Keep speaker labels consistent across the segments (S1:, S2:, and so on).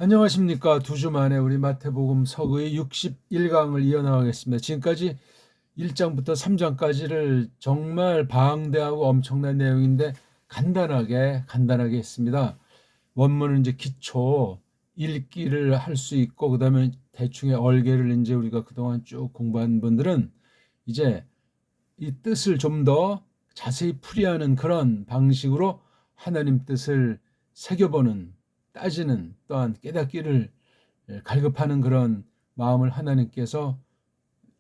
S1: 안녕하십니까. 두 주 만에 우리 마태복음 서구의 61강을 이어나가겠습니다. 지금까지 1장부터 3장까지를 정말 방대하고 엄청난 내용인데 간단하게 했습니다. 원문은 이제 기초 읽기를 할 수 있고, 그 다음에 대충의 얼개를 이제 우리가 그동안 쭉 공부한 분들은 이제 이 뜻을 좀 더 자세히 풀이하는 그런 방식으로 하나님 뜻을 새겨보는, 따지는, 또한 깨닫기를 갈급하는 그런 마음을 하나님께서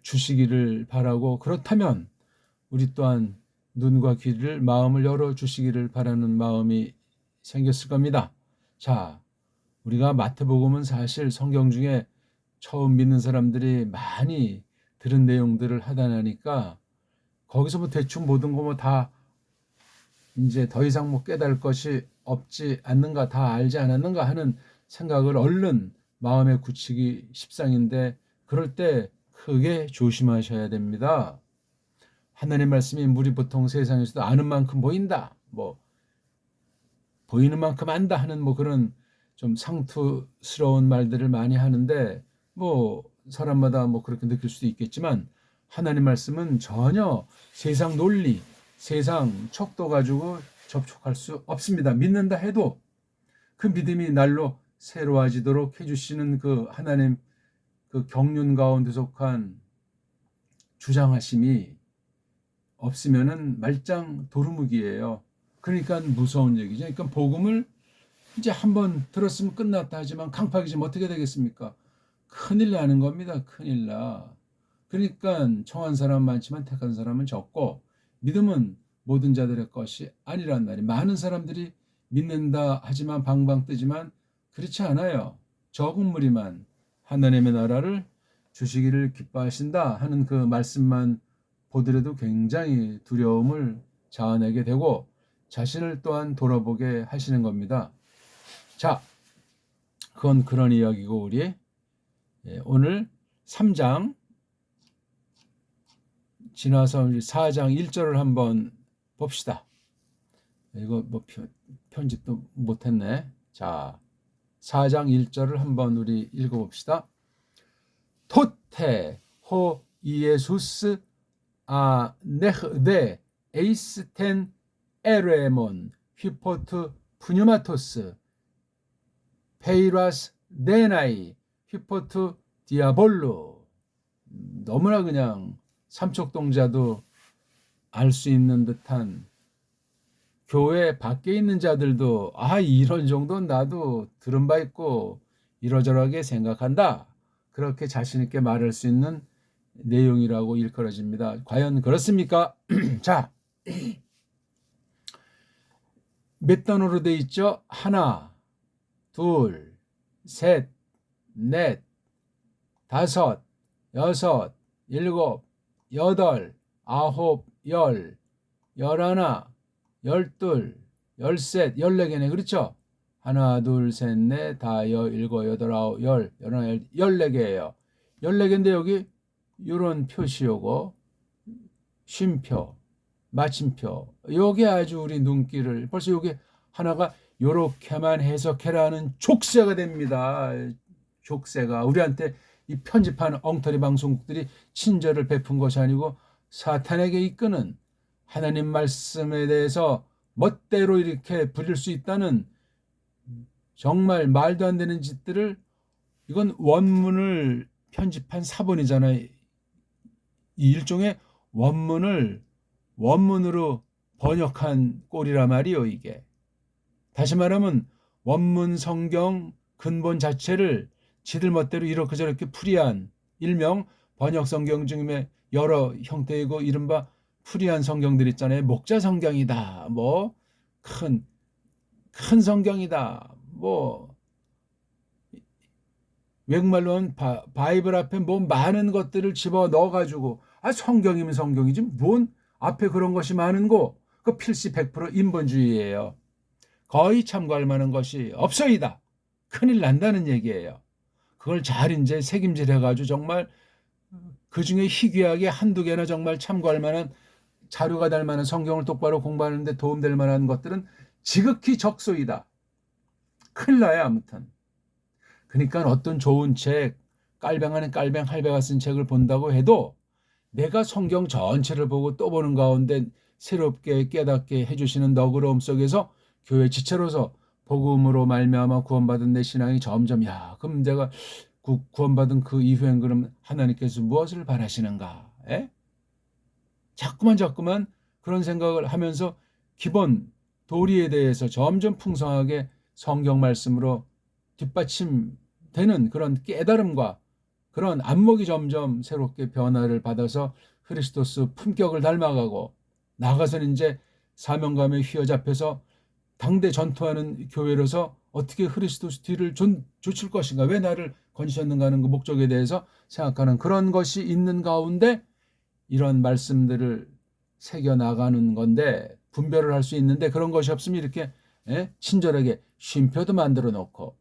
S1: 주시기를 바라고, 그렇다면 우리 또한 눈과 귀를, 마음을 열어 주시기를 바라는 마음이 생겼을 겁니다. 자, 우리가 마태복음은 사실 성경 중에 처음 믿는 사람들이 많이 들은 내용들을 하다 나니까 거기서 뭐 대충 모든 거 뭐 다 이제 더 이상 뭐 깨달을 것이 없지 않는가, 다 알지 않았는가 하는 생각을 얼른 마음에 굳히기 십상인데, 그럴 때 크게 조심하셔야 됩니다. 하나님 말씀이 우리 보통 세상에서도 아는 만큼 보인다, 뭐 보이는 만큼 안다 하는 뭐 그런 좀 상투스러운 말들을 많이 하는데, 뭐 사람마다 뭐 그렇게 느낄 수도 있겠지만 하나님 말씀은 전혀 세상 논리, 세상 척도 가지고 접촉할 수 없습니다. 믿는다 해도 그 믿음이 날로 새로워지도록 해주시는 그 하나님 그 경륜 가운데 속한 주장하심이 없으면은 말짱 도루묵이에요. 그러니까 무서운 얘기죠. 그러니까 복음을 이제 한번 들었으면 끝났다 하지만 강팍이지면 어떻게 되겠습니까? 큰일 나는 겁니다. 큰일 나. 그러니까 청한 사람은 많지만 택한 사람은 적고, 믿음은 모든 자들의 것이 아니란 말이, 많은 사람들이 믿는다 하지만 방방 뜨지만 그렇지 않아요. 적은 무리만 하나님의 나라를 주시기를 기뻐하신다 하는 그 말씀만 보더라도 굉장히 두려움을 자아내게 되고 자신을 또한 돌아보게 하시는 겁니다. 자, 그건 그런 이야기고, 우리 오늘 3장 지나서 4장 1절을 한번 봅시다. 이거 뭐 편집도 못했네. 자, 4장 1절을 한번 우리 읽어봅시다. 토테 호 이에수스 아 네흐데 에이스텐 에레몬 휘포트 푸뉴마토스 페이라스 데나이 휘포트 디아볼로. 너무나 그냥 삼척동자도 알 수 있는 듯한, 교회 밖에 있는 자들도 이런 정도는 나도 들은 바 있고 이러저러하게 생각한다, 그렇게 자신 있게 말할 수 있는 내용이라고 일컬어집니다. 과연 그렇습니까? 자, 몇 단어로 돼 있죠? 하나, 둘, 셋, 넷, 다섯, 여섯, 일곱, 여덟, 아홉, 열, 열하나, 열둘, 열셋, 열네개네. 그렇죠? 하나, 둘, 셋, 넷, 다, 일곱, 여덟, 아홉, 열, 열하나, 열네개예요. 열네개인데 여기 이런 표시요고 쉼표, 마침표, 요게 아주 우리 눈길을, 벌써 요게 하나가 요렇게만 해석해라는 족쇄가 됩니다. 족쇄가 우리한테 이 편집하는 엉터리 방송국들이 친절을 베푼 것이 아니고 사탄에게 이끄는, 하나님 말씀에 대해서 멋대로 이렇게 부릴 수 있다는 정말 말도 안 되는 짓들을, 이건 원문을 편집한 사본이잖아요. 이 일종의 원문으로 번역한 꼴이라 말이요, 이게. 다시 말하면 원문 성경 근본 자체를 지들 멋대로 이렇게 저렇게 풀이한, 일명 번역 성경 중에 여러 형태이고 이른바 풀이한 성경들 있잖아요. 목자 성경이다, 뭐 큰 성경이다, 뭐 외국말로는 바이블 앞에 뭐 많은 것들을 집어 넣어가지고 성경이면 성경이지 뭔 앞에 그런 것이 많은 거, 그 필시 100% 인본주의예요. 거의 참고할 만한 것이 없어이다. 큰일 난다는 얘기예요. 그걸 잘 이제 책임질 해가지고 정말 그 중에 희귀하게 한두 개나 정말 참고할 만한 자료가 될 만한 성경을 똑바로 공부하는데 도움될 만한 것들은 지극히 적소이다. 큰일 나요, 아무튼. 그러니까 어떤 좋은 책, 깔뱅 아닌 깔뱅 할배가 쓴 책을 본다고 해도 내가 성경 전체를 보고 또 보는 가운데 새롭게 깨닫게 해주시는 너그러움 속에서 교회 지체로서 복음으로 말미암아 구원받은 내 신앙이 점점 그럼 내가 구원받은 그 이후엔 그럼 하나님께서 무엇을 바라시는가? 자꾸만 그런 생각을 하면서 기본 도리에 대해서 점점 풍성하게 성경 말씀으로 뒷받침되는 그런 깨달음과 그런 안목이 점점 새롭게 변화를 받아서 크리스토스 품격을 닮아가고 나아가서는 이제 사명감에 휘어잡혀서 당대 전투하는 교회로서 어떻게 크리스토스 뒤를 좇을 것인가, 왜 나를 건지셨는가 하는 그 목적에 대해서 생각하는 그런 것이 있는 가운데 이런 말씀들을 새겨나가는 건데, 분별을 할 수 있는데 그런 것이 없으면 이렇게 친절하게 쉼표도 만들어 놓고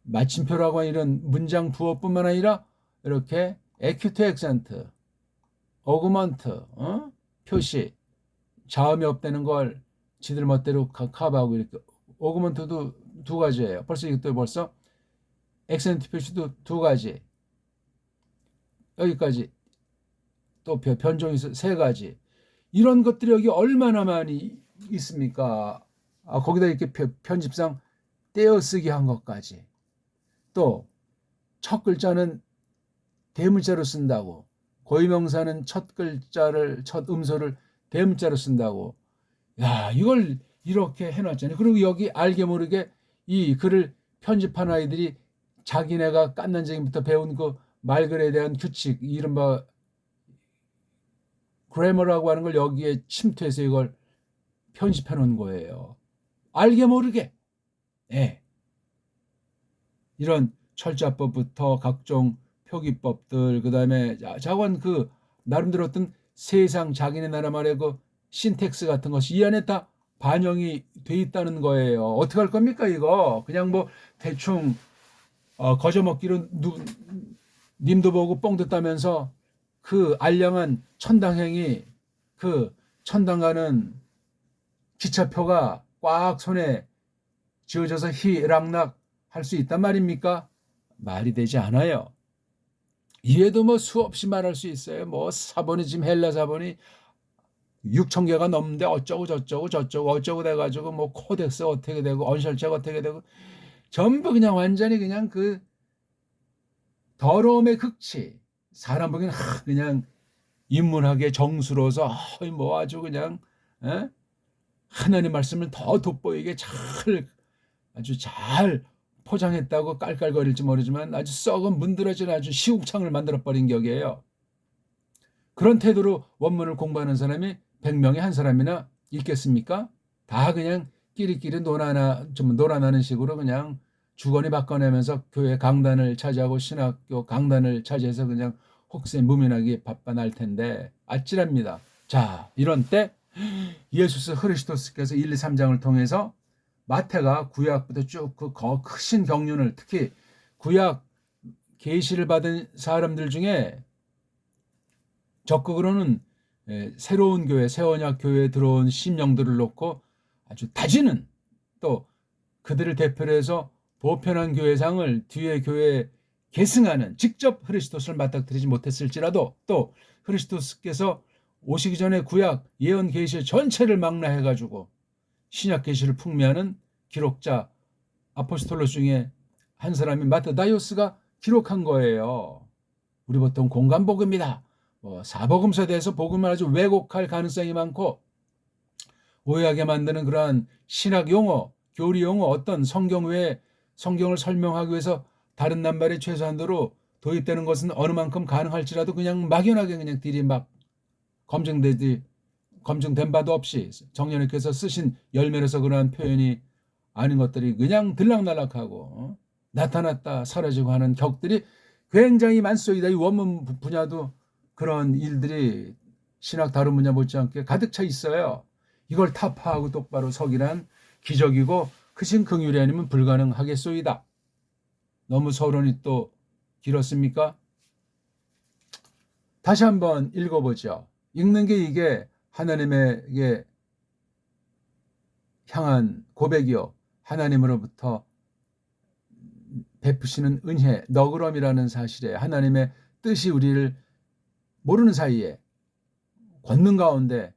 S1: 마침표라고 하는 이런 문장 부호뿐만 아니라 이렇게 에큐트 액센트, 어구먼트, 표시, 자음이 없다는 걸 지들 멋대로 커버하고 이렇게. 어구먼트도 두 가지예요. 벌써 이것도 벌써 액센트 표시도 두 가지. 여기까지 또 변종이 세 가지. 이런 것들이 여기 얼마나 많이 있습니까? 거기다 이렇게 편집상 떼어쓰기 한 것까지. 또 첫 글자는 대문자로 쓴다고, 고유명사는 첫 음소를 대문자로 쓴다고. 이걸 이렇게 해놨잖아요. 그리고 여기 알게 모르게 이 글을 편집한 아이들이 자기네가 깐난쟁이부터 배운 그 말글에 대한 규칙, 이른바 그래머라고 하는 걸 여기에 침투해서 이걸 편집해 놓은 거예요. 알게 모르게. 이런 철자법부터 각종 표기법들, 그 다음에 자관 그 나름대로 어떤 세상 자기네 나라만의 그 신텍스 같은 것이 이 안에 다 반영이 돼 있다는 거예요. 어떻게 할 겁니까 이거? 그냥 뭐 대충 거저먹기로 님도 보고 뽕 듣다면서 그 알량한 천당행이, 그 천당 가는 기차표가 꽉 손에 쥐어져서 희락락 할 수 있단 말입니까? 말이 되지 않아요. 이에도 뭐 수없이 말할 수 있어요. 뭐 사본이 지금 헬라 사본이 6,000개가 넘는데 어쩌고 저쩌고 돼가지고 뭐 코덱스 어떻게 되고 언셜책 어떻게 되고 전부 그냥 완전히 그냥 그 더러움의 극치. 사람 보기엔 그냥 인문학의 정수로서 뭐 아주 그냥 하나님 말씀을 더 돋보이게 아주 잘 포장했다고 깔깔거릴지 모르지만 아주 썩은 문드러진 아주 시궁창을 만들어버린 격이에요. 그런 태도로 원문을 공부하는 사람이 100명에 한 사람이나 있겠습니까? 다 그냥 끼리끼리 놀아나는 식으로 그냥 주거니 바꿔내면서 교회 강단을 차지하고 신학교 강단을 차지해서 그냥 혹세 무민하게 바빠날 텐데 아찔합니다. 자, 이런 때 예수 그리스도께서 1, 2, 3장을 통해서 마태가 구약부터 쭉 그 크신 경륜을, 특히 구약 계시를 받은 사람들 중에 적극으로는 새로운 교회, 새 언약 교회에 들어온 심령들을 놓고 아주 다지는, 또 그들을 대표로 해서 보편한 교회상을 뒤에 교회에 계승하는, 직접 그리스도스를 맞닥뜨리지 못했을지라도 또 그리스도스께서 오시기 전에 구약 예언 계시 전체를 망라해가지고 신약 계시를 풍미하는 기록자 아포스톨로 중에 한 사람이 마테다이오스가 기록한 거예요. 우리 보통 공간복음이다, 사복음서에 대해서 복음을 아주 왜곡할 가능성이 많고 오해하게 만드는 그러한 신학 용어, 교리 용어, 어떤 성경 외에 성경을 설명하기 위해서 다른 낱말이 최소한도로 도입되는 것은 어느 만큼 가능할지라도 그냥 막연하게 그냥 막 검증된 바도 없이 정년님께서 쓰신 열면에서 그러한 표현이 아닌 것들이 그냥 들락날락하고 나타났다 사라지고 하는 격들이 굉장히 많소이다. 이 원문 분야도 그런 일들이 신학 다른 분야 못지않게 가득 차 있어요. 이걸 타파하고 똑바로 서기란 기적이고 크신 긍휼이 아니면 불가능하겠소이다. 너무 서론이 또 길었습니까? 다시 한번 읽어보죠. 읽는 게 이게 하나님에게 향한 고백이요, 하나님으로부터 베푸시는 은혜, 너그럼이라는 사실에 하나님의 뜻이 우리를 모르는 사이에 권능 가운데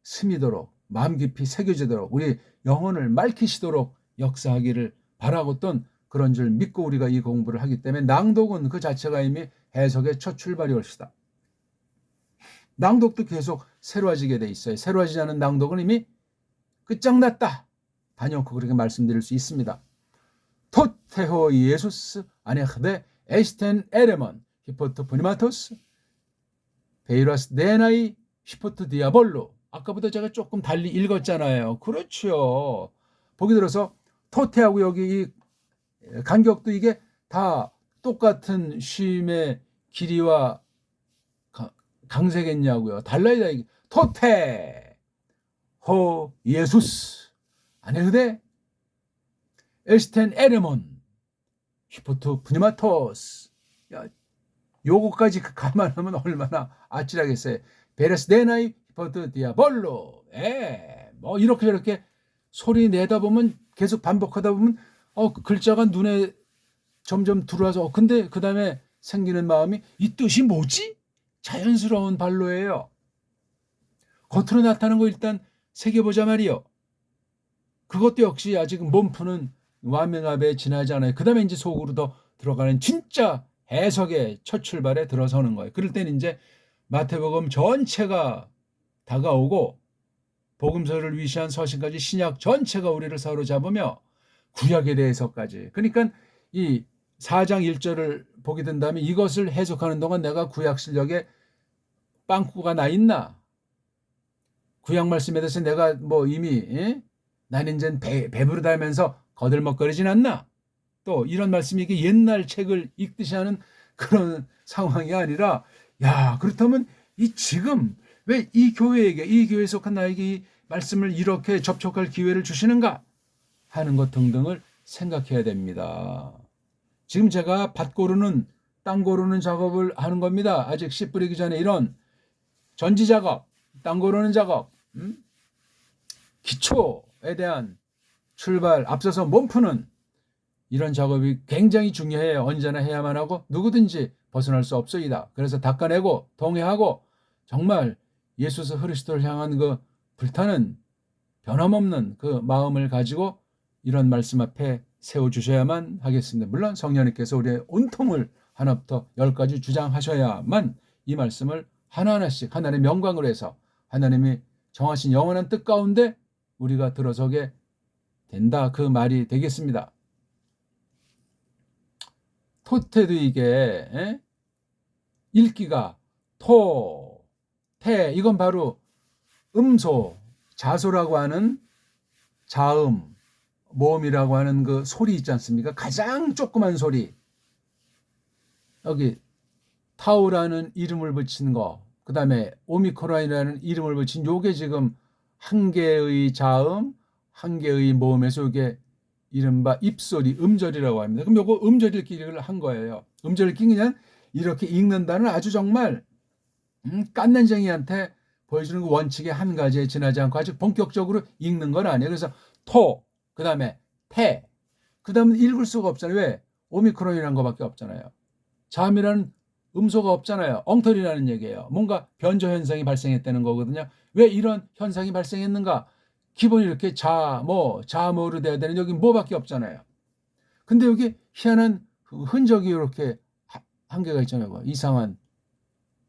S1: 스미도록 마음 깊이 새겨지도록 우리 영혼을 맑히시도록 역사하기를 바라고 또 그런 줄 믿고 우리가 이 공부를 하기 때문에 낭독은 그 자체가 이미 해석의 첫 출발이 올시다. 낭독도 계속 새로워지게 돼 있어요. 새로워지지 않은 낭독은 이미 끝장났다. 단연코 그렇게 말씀드릴 수 있습니다. 토테호 예수스 아네흐데 에스텐 에레먼 히포트 프니마토스 베이라스 네나이 히포트 디아볼로. 아까부터 제가 조금 달리 읽었잖아요. 그렇죠. 보기 들어서 토테하고 여기 이 간격도 이게 다 똑같은 쉼의 길이와 강세겠냐고요. 달라야 이게. 토테 호 예수스 아네흐데 에스텐 에레몬 히포트 프니마토스. 야, 요거까지 감안하면 얼마나 아찔하겠어요. 베레스 데나이 히포트 디아볼로. 뭐 이렇게 저렇게 소리 내다 보면 계속 반복하다 보면 글자가 눈에 점점 들어와서 근데 그 다음에 생기는 마음이 이 뜻이 뭐지? 자연스러운 발로예요. 겉으로 나타나는 거 일단 새겨보자 말이요. 그것도 역시 아직 몸푸는 와명압에 지나지 않아요. 그 다음에 이제 속으로 더 들어가는 진짜 해석의 첫 출발에 들어서는 거예요. 그럴 때는 이제 마태복음 전체가 다가오고 복음서를 위시한 서신까지 신약 전체가 우리를 사로잡으며 구약에 대해서까지. 그러니까 이 4장 1절을 보게 된다면 이것을 해석하는 동안 내가 구약 실력에 빵꾸가 나 있나? 구약 말씀에 대해서 내가 뭐 이미 나는 이제 배부르다 하면서 거들먹거리진 않나? 또 이런 말씀이 이게 옛날 책을 읽듯이 하는 그런 상황이 아니라 야 그렇다면 이 지금 왜 이 교회에게 이 교회에 속한 나에게 이 말씀을 이렇게 접촉할 기회를 주시는가 하는 것 등등을 생각해야 됩니다. 지금 제가 밭 고르는 땅 고르는 작업을 하는 겁니다. 아직 씨 뿌리기 전에 이런 전지 작업, 땅 고르는 작업, 기초에 대한 출발, 앞서서 몸푸는 이런 작업이 굉장히 중요해요. 언제나 해야만 하고 누구든지 벗어날 수 없소이다. 그래서 닦아내고 동의하고 정말 예수 그리스도를 향한 그 불타는 변함없는 그 마음을 가지고 이런 말씀 앞에 세워주셔야만 하겠습니다. 물론 성령님께서 우리의 온통을 하나부터 10까지 주장하셔야만 이 말씀을 하나하나씩 하나님의 명광으로 해서 하나님이 정하신 영원한 뜻 가운데 우리가 들어서게 된다. 그 말이 되겠습니다. 토테도 이게 읽기가 토, 태 이건 바로 음소, 자소라고 하는 자음, 모음이라고 하는 그 소리 있지 않습니까? 가장 조그만 소리. 여기 타우라는 이름을 붙인 거, 그 다음에 오미크론이라는 이름을 붙인 요게 지금 한 개의 자음, 한 개의 모음에서 요게 이른바 입소리, 음절이라고 합니다. 그럼 요거 음절 읽기를 한 거예요. 음절 읽기 그냥 이렇게 읽는다는 아주 정말 깐난쟁이한테 보여주는 그 원칙의 한 가지에 지나지 않고 아직 본격적으로 읽는 건 아니에요. 그래서 토, 그 다음에 태, 그 다음에 읽을 수가 없잖아요. 왜? 오미크론이라는 거밖에 없잖아요. 자음이라는 음소가 없잖아요. 엉터리라는 얘기예요. 뭔가 변조 현상이 발생했다는 거거든요. 왜 이런 현상이 발생했는가? 기본이 이렇게 자모로 돼야 되는 여기 뭐밖에 없잖아요. 근데 여기 희한한 흔적이 이렇게 한 개가 있잖아요. 이상한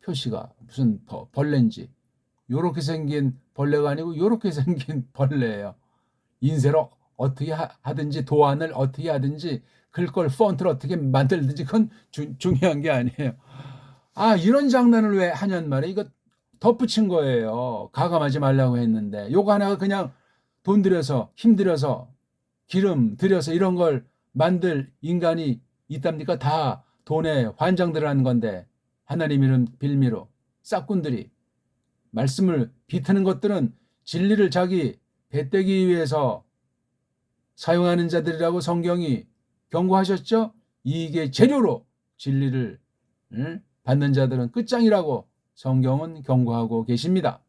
S1: 표시가 무슨 벌레인지 요렇게 생긴 벌레가 아니고 요렇게 생긴 벌레예요. 인쇄로 어떻게 하든지 도안을 어떻게 하든지 글꼴 폰트를 어떻게 만들든지 그건 중요한 게 아니에요. 이런 장난을 왜 하냔 말이에요. 이거 덧붙인 거예요. 가감하지 말라고 했는데 요거 하나가 그냥 돈 들여서 힘 들여서 기름 들여서 이런 걸 만들 인간이 있답니까? 다 돈에 환장들어가는 건데 하나님 이름 빌미로 싹꾼들이 말씀을 비트는 것들은 진리를 자기 배떼기 위해서 사용하는 자들이라고 성경이 경고하셨죠? 이게 재료로 진리를 받는 자들은 끝장이라고 성경은 경고하고 계십니다.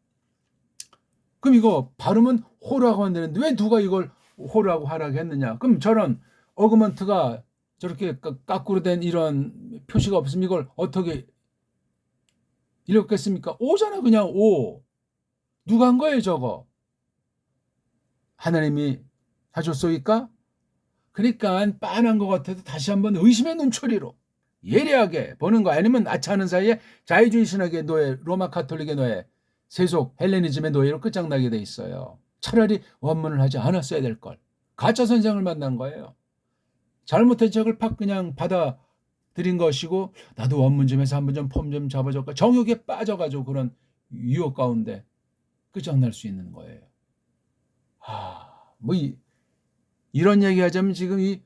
S1: 그럼 이거 발음은 호라고 한다는데 왜 누가 이걸 호라고 하라고 했느냐? 그럼 저런 어그먼트가 저렇게 까꾸로 된 이런 표시가 없으면 이걸 어떻게 읽겠습니까? 오잖아, 그냥 오. 누가 한 거예요, 저거? 하나님이 하셨소이까? 그러니까 빤한 것 같아도 다시 한번 의심의 눈초리로 예리하게 보는 거, 아니면 아차하는 사이에 자유주의 신학의 노예, 로마 카톨릭의 노예, 세속 헬레니즘의 노예로 끝장나게 돼 있어요. 차라리 원문을 하지 않았어야 될 걸. 가짜 선생을 만난 거예요. 잘못된 책을 팍 그냥 받아들인 것이고, 나도 원문 좀 해서 한번 좀 폼 좀 잡아줄까, 정욕에 빠져가지고 그런 유혹 가운데 끝장날 수 있는 거예요. 뭐 이런 얘기 하자면 지금 이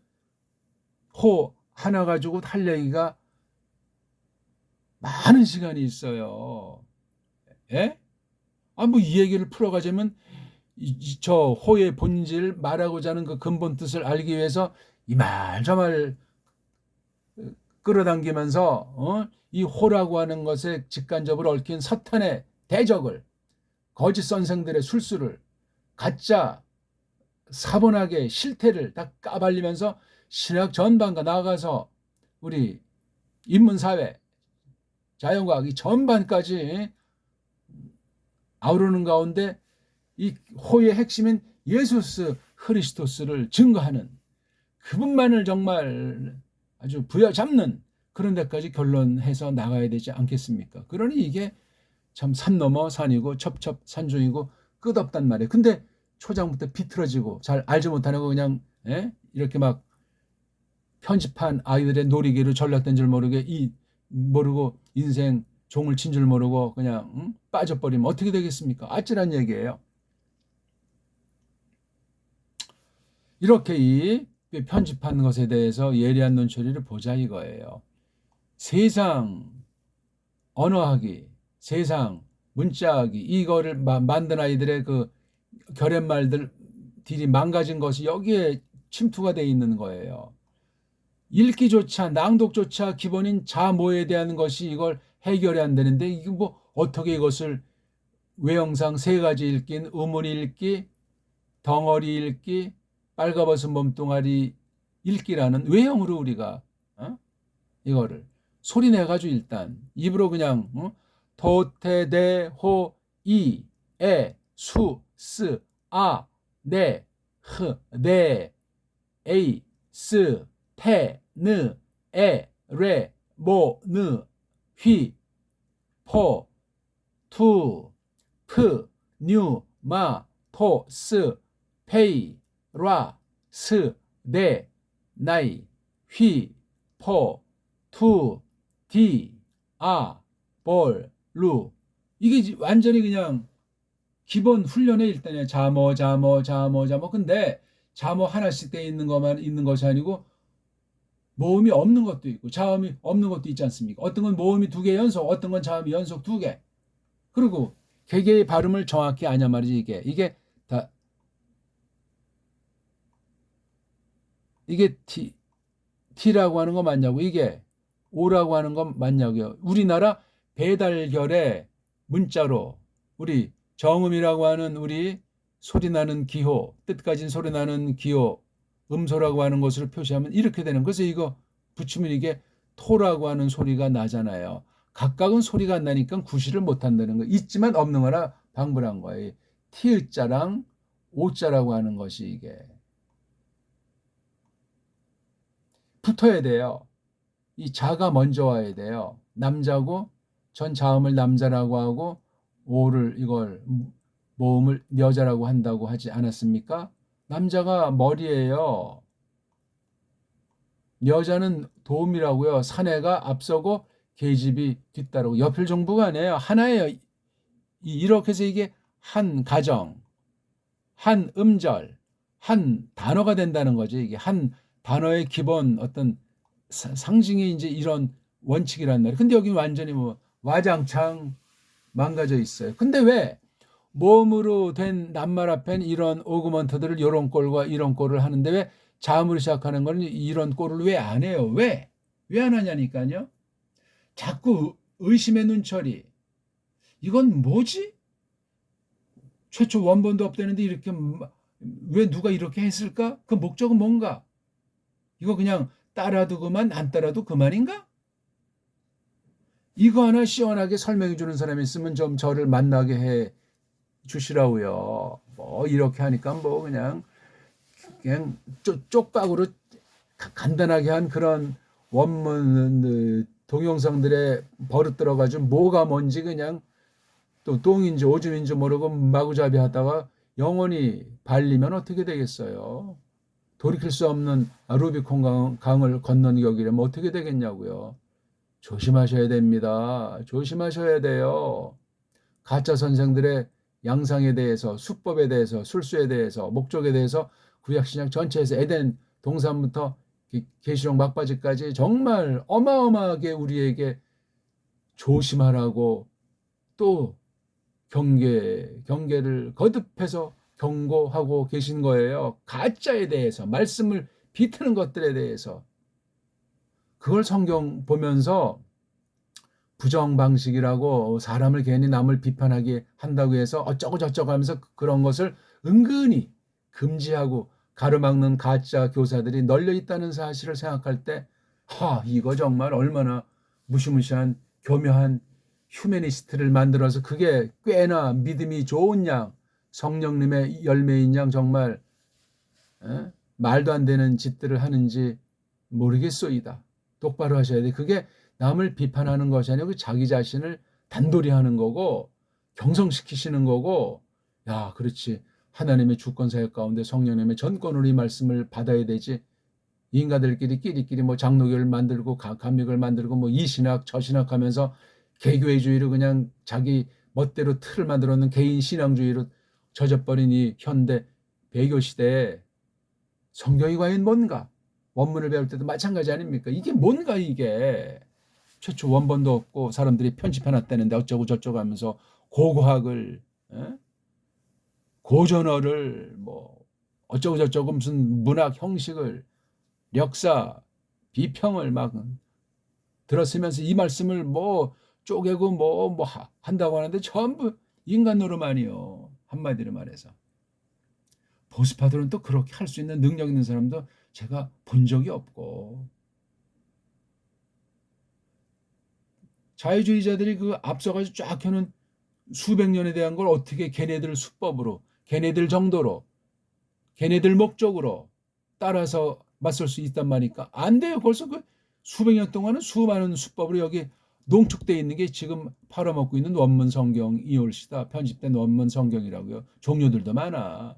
S1: 호 하나 가지고 할 얘기가 많은 시간이 있어요. 예? 뭐 이 얘기를 풀어가자면 저 호의 본질, 말하고자 하는 그 근본 뜻을 알기 위해서 이 말 저 말 끌어당기면서 이 호라고 하는 것에 직간접으로 얽힌 사탄의 대적을, 거짓 선생들의 술수를, 가짜 사본학의 실태를 다 까발리면서 신학 전반과 나아가서 우리 인문사회, 자연과학 이 전반까지 아우르는 가운데 이 호의 핵심인 예수스 크리스토스를 증거하는, 그분만을 정말 아주 부여잡는 그런 데까지 결론해서 나가야 되지 않겠습니까? 그러니 이게 참 산 넘어 산이고 첩첩산중이고 끝없단 말이에요. 근데 초장부터 비틀어지고 잘 알지 못하고 그냥 이렇게 막 편집한 아이들의 놀이개로 전락된 줄 모르고 인생 종을 친 줄 모르고 그냥 빠져버리면 어떻게 되겠습니까? 아찔한 얘기예요. 이렇게 이 편집한 것에 대해서 예리한 논처리를 보자 이거예요. 세상 언어학이, 세상 문자학이 이거를 만든 아이들의 그 결연말들이 망가진 것이 여기에 침투가 돼 있는 거예요. 읽기조차, 낭독조차 기본인 자모에 대한 것이 이걸 해결이 안 되는데, 이게 뭐 어떻게 이것을 외형상 세 가지 읽긴, 의문이 읽기, 덩어리 읽기, 빨가벗은 몸뚱아리 읽기라는 외형으로 우리가 이거를 소리 내가지고 일단 입으로 그냥 도태대호 이에 수 스 아 네 흐 네 에이 스 테 느 에 레 모 느 휘 포 투 프 뉴 마 토 스 페이 라 스 네 나이 휘 포 투 디 아 볼 루. 이게 완전히 그냥 기본 훈련의 일단이야. 자모. 근데 자모 하나씩 돼 있는 것만 있는 것이 아니고 모음이 없는 것도 있고 자음이 없는 것도 있지 않습니까? 어떤 건 모음이 2개 연속, 어떤 건 자음이 연속 2개. 그리고 개개의 발음을 정확히 아냐 말이지. 이게 다 이게 T라고 하는 거 맞냐고, 이게 O라고 하는 건 맞냐고요. 우리나라 배달결의 문자로 우리 정음이라고 하는 우리 소리나는 기호, 뜻 가진 소리나는 기호, 음소라고 하는 것을 표시하면 이렇게 되는. 그래서 이거 붙이면 이게 토라고 하는 소리가 나잖아요. 각각은 소리가 안 나니까 구실을 못한다는 거. 있지만 없는 거라 방불한 거예요. T자랑 O자라고 하는 것이 이게 붙어야 돼요. 이 자가 먼저 와야 돼요. 남자고 전 자음을 남자라고 하고 오를 이걸 모음을 여자라고 한다고 하지 않았습니까? 남자가 머리예요. 여자는 도움이라고요. 사내가 앞서고 계집이 뒤따르고. 옆을 정부가 아니에요. 하나예요. 이렇게 해서 이게 한 가정, 한 음절, 한 단어가 된다는 거죠. 이게 한 단어의 기본 어떤 상징이 이제 이런 원칙이란 말이에요. 근데 여기 완전히 뭐 와장창 망가져 있어요. 근데 왜 모음으로 된 낱말 앞엔 이런 오그먼트들을 이런 꼴과 이런 꼴을 하는데 왜 자음으로 시작하는 거는 이런 꼴을 왜 안 해요? 왜 안 하냐니까요. 자꾸 의심의 눈초리. 이건 뭐지? 최초 원본도 없다는데 이렇게 왜 누가 이렇게 했을까? 그 목적은 뭔가? 이거 그냥 따라도 그만 안 따라도 그만인가? 이거 하나 시원하게 설명해 주는 사람이 있으면 좀 저를 만나게 해 주시라고요. 뭐 이렇게 하니까 뭐 그냥 쪽박으로 간단하게 한 그런 원문 동영상들에 버릇 들어가지고 뭐가 뭔지 그냥 또 똥인지 오줌인지 모르고 마구잡이 하다가 영원히 발리면 어떻게 되겠어요? 돌이킬 수 없는 루비콘 강을 건너기려면 어떻게 되겠냐고요. 조심하셔야 됩니다. 조심하셔야 돼요. 가짜 선생들의 양상에 대해서, 수법에 대해서, 술수에 대해서, 목적에 대해서 구약신약 전체에서 에덴 동산부터 계시록 막바지까지 정말 어마어마하게 우리에게 조심하라고 또 경계를 거듭해서 경고하고 계신 거예요. 가짜에 대해서, 말씀을 비트는 것들에 대해서. 그걸 성경 보면서 부정 방식이라고 사람을 괜히 남을 비판하게 한다고 해서 어쩌고 저쩌고 하면서 그런 것을 은근히 금지하고 가로막는 가짜 교사들이 널려 있다는 사실을 생각할 때, 이거 정말 얼마나 무시무시한 교묘한 휴머니스트를 만들어서 그게 꽤나 믿음이 좋은 양, 성령님의 열매인 양 정말 말도 안 되는 짓들을 하는지 모르겠소이다. 똑바로 하셔야 돼. 그게 남을 비판하는 것이 아니고 자기 자신을 단돌이 하는 거고 경성시키시는 거고, 야, 그렇지. 하나님의 주권 사역 가운데 성령님의 전권으로 이 말씀을 받아야 되지. 인간들끼리 뭐 장로교를 만들고 감릭을 만들고 뭐 이 신학 저 신학 하면서 개교회주의로 그냥 자기 멋대로 틀을 만들어 놓는 개인 신앙주의로 젖어버린 이 현대 배교 시대에 성경이 과연 뭔가? 원문을 배울 때도 마찬가지 아닙니까? 이게 뭔가 이게. 최초 원본도 없고 사람들이 편집해놨다는데 어쩌고 저쩌고 하면서 고고학을, 고전어를 뭐 어쩌고 저쩌고 무슨 문학 형식을, 역사 비평을 막 들었으면서 이 말씀을 뭐 쪼개고 뭐 한다고 하는데 전부 인간 노름아니요. 한마디로 말해서. 보수파들은 또 그렇게 할 수 있는 능력 있는 사람도 제가 본 적이 없고, 자유주의자들이 그 앞서가지고 쫙 해놓은 수백 년에 대한 걸 어떻게 걔네들 수법으로, 걔네들 정도로, 걔네들 목적으로 따라서 맞설 수 있단 말이니까 안 돼요. 벌써 그 수백 년 동안은 수많은 수법으로 여기 농축되어 있는 게 지금 팔아먹고 있는 원문 성경이 올시다. 편집된 원문 성경이라고요. 종류들도 많아.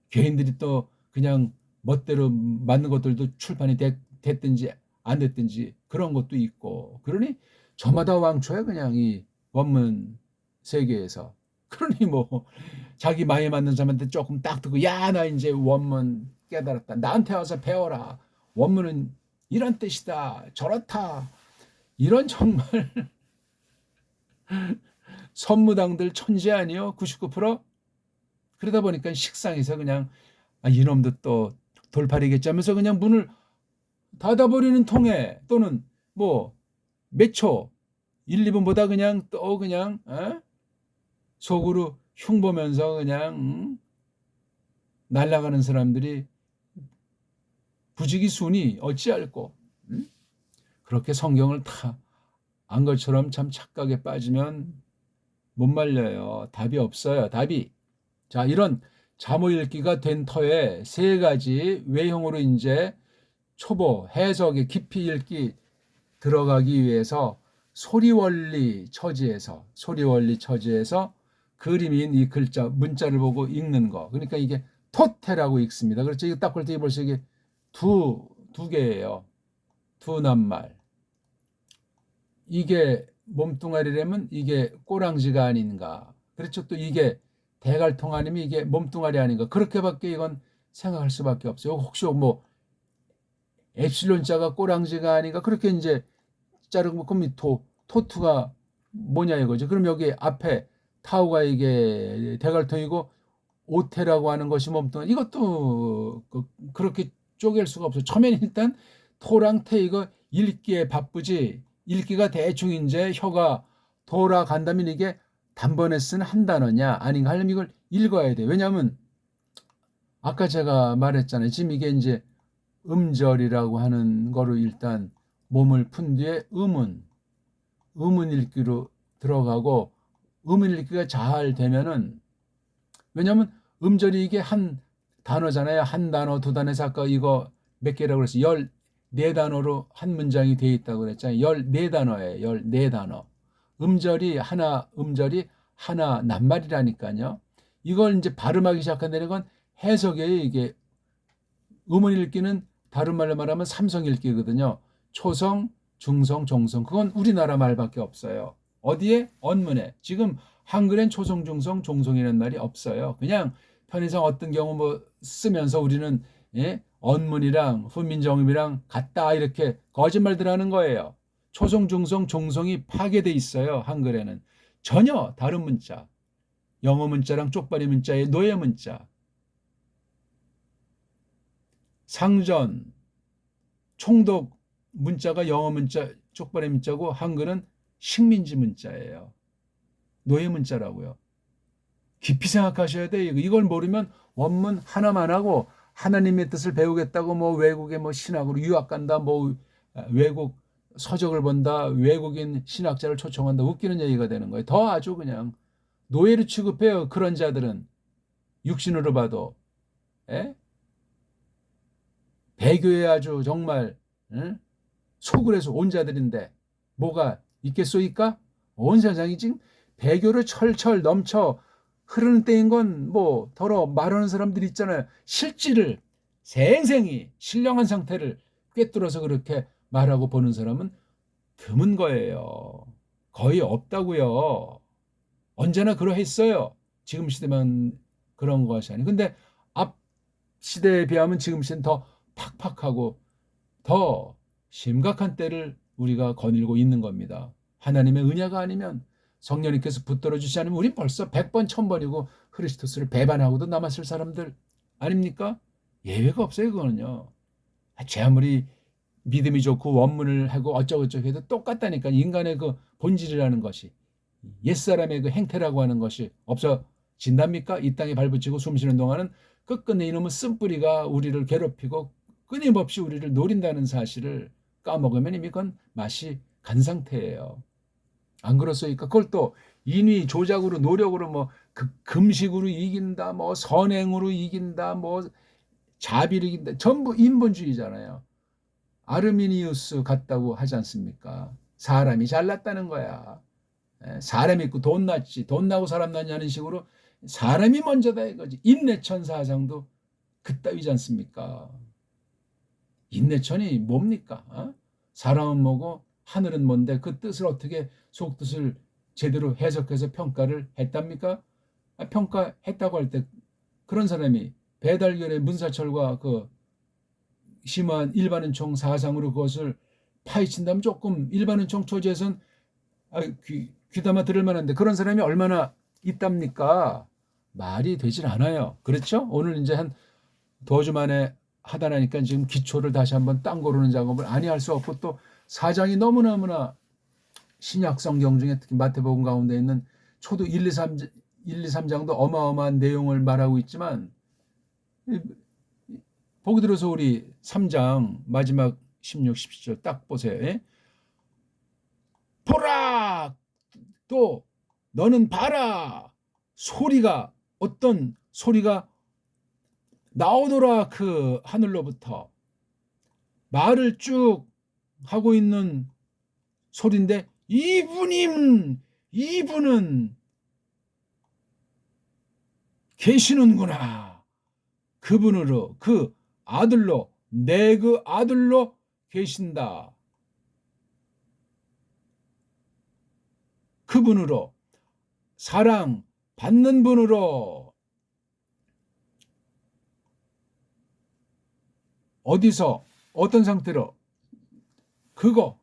S1: 개인들이 또 그냥 멋대로 맞는 것들도 출판이 됐든지 안 됐든지 그런 것도 있고, 그러니 저마다 왕초야 그냥 이 원문 세계에서. 그러니 뭐 자기 마음에 맞는 사람한테 조금 딱 듣고, 야, 나 이제 원문 깨달았다, 나한테 와서 배워라, 원문은 이런 뜻이다, 저렇다, 이런 정말 선무당들 천재 아니요? 99%? 그러다 보니까 식상해서 그냥 이놈도 또 돌팔이겠지 하면서 그냥 문을 닫아버리는 통에, 또는 뭐 몇 초 1, 2분보다 그냥 또 그냥 속으로 흉보면서 그냥 날아가는 사람들이 부지기순이 어찌할꼬. 그렇게 성경을 다 안 것처럼 참 착각에 빠지면 못 말려요. 답이 없어요. 답이. 자, 이런 잠오 읽기가 된 터에 세 가지 외형으로 이제 초보 해석에 깊이 읽기 들어가기 위해서 소리원리 처지에서 그림인 이 글자 문자를 보고 읽는 거. 그러니까 이게 토테라고 읽습니다. 그렇죠? 이거 딱 볼 때 벌써 이게 두 개예요. 두 낱말. 이게 몸뚱아리라면 이게 꼬랑지가 아닌가. 그렇죠? 또 이게 대갈통 아니면 이게 몸뚱아리 아닌가. 그렇게밖에 이건 생각할 수밖에 없어요. 혹시 뭐 엡실론자가 꼬랑지가 아닌가. 그렇게 이제 자르고, 그럼 토투가 뭐냐 이거죠. 그럼 여기 앞에 타우가 이게 대갈통이고 오테라고 하는 것이 몸뚱아리. 이것도 그렇게 쪼갤 수가 없어요. 처음에는 일단 토랑 테 이거 읽기에 바쁘지, 읽기가 대충 이제 혀가 돌아간다면 이게 단번에 쓴 한 단어냐 아닌가 하려면 이걸 읽어야 돼. 왜냐하면 아까 제가 말했잖아요. 지금 이게 이제 음절이라고 하는 거로 일단 몸을 푼 뒤에 음운 읽기로 들어가고, 음운 읽기가 잘 되면은, 왜냐면 음절이 이게 한 단어잖아요. 한 단어, 두 단어에서 아까 이거 몇 개라고 그랬어요. 14단어로 한 문장이 되어 있다고 그랬잖아요. 14단어예요. 14단어. 음절이 하나 낱말이라니까요. 이걸 이제 발음하기 시작한다는 건 해석이에요. 이게 음운 읽기는 다른 말로 말하면 삼성 읽기거든요. 초성, 중성, 종성. 그건 우리나라 말밖에 없어요. 어디에? 언문에. 지금 한글엔 초성, 중성, 종성이라는 말이 없어요. 그냥 편의상 어떤 경우 뭐 쓰면서 우리는 언문이랑 훈민정음이랑 같다 이렇게 거짓말들 하는 거예요. 초성, 중성, 종성이 파괴돼 있어요. 한글에는. 전혀 다른 문자. 영어 문자랑 쪽발이 문자의 노예 문자. 상전, 총독 문자가 영어 문자, 쪽발의 문자고 한글은 식민지 문자예요. 노예 문자라고요. 깊이 생각하셔야 돼요. 이걸 모르면 원문 하나만 하고 하나님의 뜻을 배우겠다고 뭐 외국에 뭐 신학으로 유학 간다, 뭐 외국 서적을 본다, 외국인 신학자를 초청한다, 웃기는 얘기가 되는 거예요. 더 아주 그냥 노예로 취급해요. 그런 자들은 육신으로 봐도. 예? 배교에 아주 정말 속을 해서 온 자들인데 뭐가 있겠소이까? 온 세상이 지금 배교를 철철 넘쳐 흐르는 때인 건 뭐 더러 말하는 사람들 있잖아요. 실질을 생생히 신령한 상태를 꿰뚫어서 그렇게 말하고 보는 사람은 드문 거예요. 거의 없다고요. 언제나 그러했어요. 지금 시대만 그런 것이 아니에요. 근데 앞 시대에 비하면 지금 시대는 더 팍팍하고 더 심각한 때를 우리가 거닐고 있는 겁니다. 하나님의 은혜가 아니면, 성령님께서 붙들어 주시지 않으면 우리 벌써 100번 1000번이고 크리스토스를 배반하고도 남았을 사람들 아닙니까? 예외가 없어요. 그거는요. 제 아무리 믿음이 좋고 원문을 하고 어쩌고저쩌고 해도 똑같다니까. 인간의 그 본질이라는 것이, 옛사람의 그 행태라고 하는 것이 없어진답니까? 이 땅에 발붙이고 숨쉬는 동안은 끝끝내 이놈의 쓴뿌리가 우리를 괴롭히고 끊임없이 우리를 노린다는 사실을 까먹으면 이미 그건 맛이 간 상태예요. 안 그렇습니까? 그걸 또 인위 조작으로, 노력으로, 뭐 금식으로 이긴다, 뭐 선행으로 이긴다, 뭐 자비로 이긴다, 전부 인본주의잖아요. 아르미니우스 같다고 하지 않습니까? 사람이 잘났다는 거야. 사람 있고 돈 났지, 돈 나고 사람 났냐는 식으로 사람이 먼저다 이거지. 인내천사장도 그따위지 않습니까? 인내천이 뭡니까? 사람은 뭐고 하늘은 뭔데 그 뜻을 어떻게 속뜻을 제대로 해석해서 평가를 했답니까? 평가했다고 할 때 그런 사람이 배달결의 문사철과 그 심한 일반은총 사상으로 그것을 파헤친다면 조금 일반은총 초지에선 귀담아 들을 만한데 그런 사람이 얼마나 있답니까? 말이 되질 않아요. 그렇죠? 오늘 이제 한 두어 주 만에 하다 나니까 지금 기초를 다시 한번 땅 고르는 작업을 아니 할 수 없고, 또 사장이 너무너무나 신약 성경 중에 특히 마태복음 가운데 있는 초도 1, 2, 3장도 어마어마한 내용을 말하고 있지만, 보기 들어서 우리 3장 마지막 16, 17절 딱 보세요. 예? 보라! 또 너는 봐라! 소리가, 어떤 소리가 나오더라. 그 하늘로부터 말을 쭉 하고 있는 소리인데, 이분은 계시는구나. 그분으로, 그 아들로, 내 그 아들로 계신다. 그분으로, 사랑 받는 분으로. 어디서, 어떤 상태로? 그분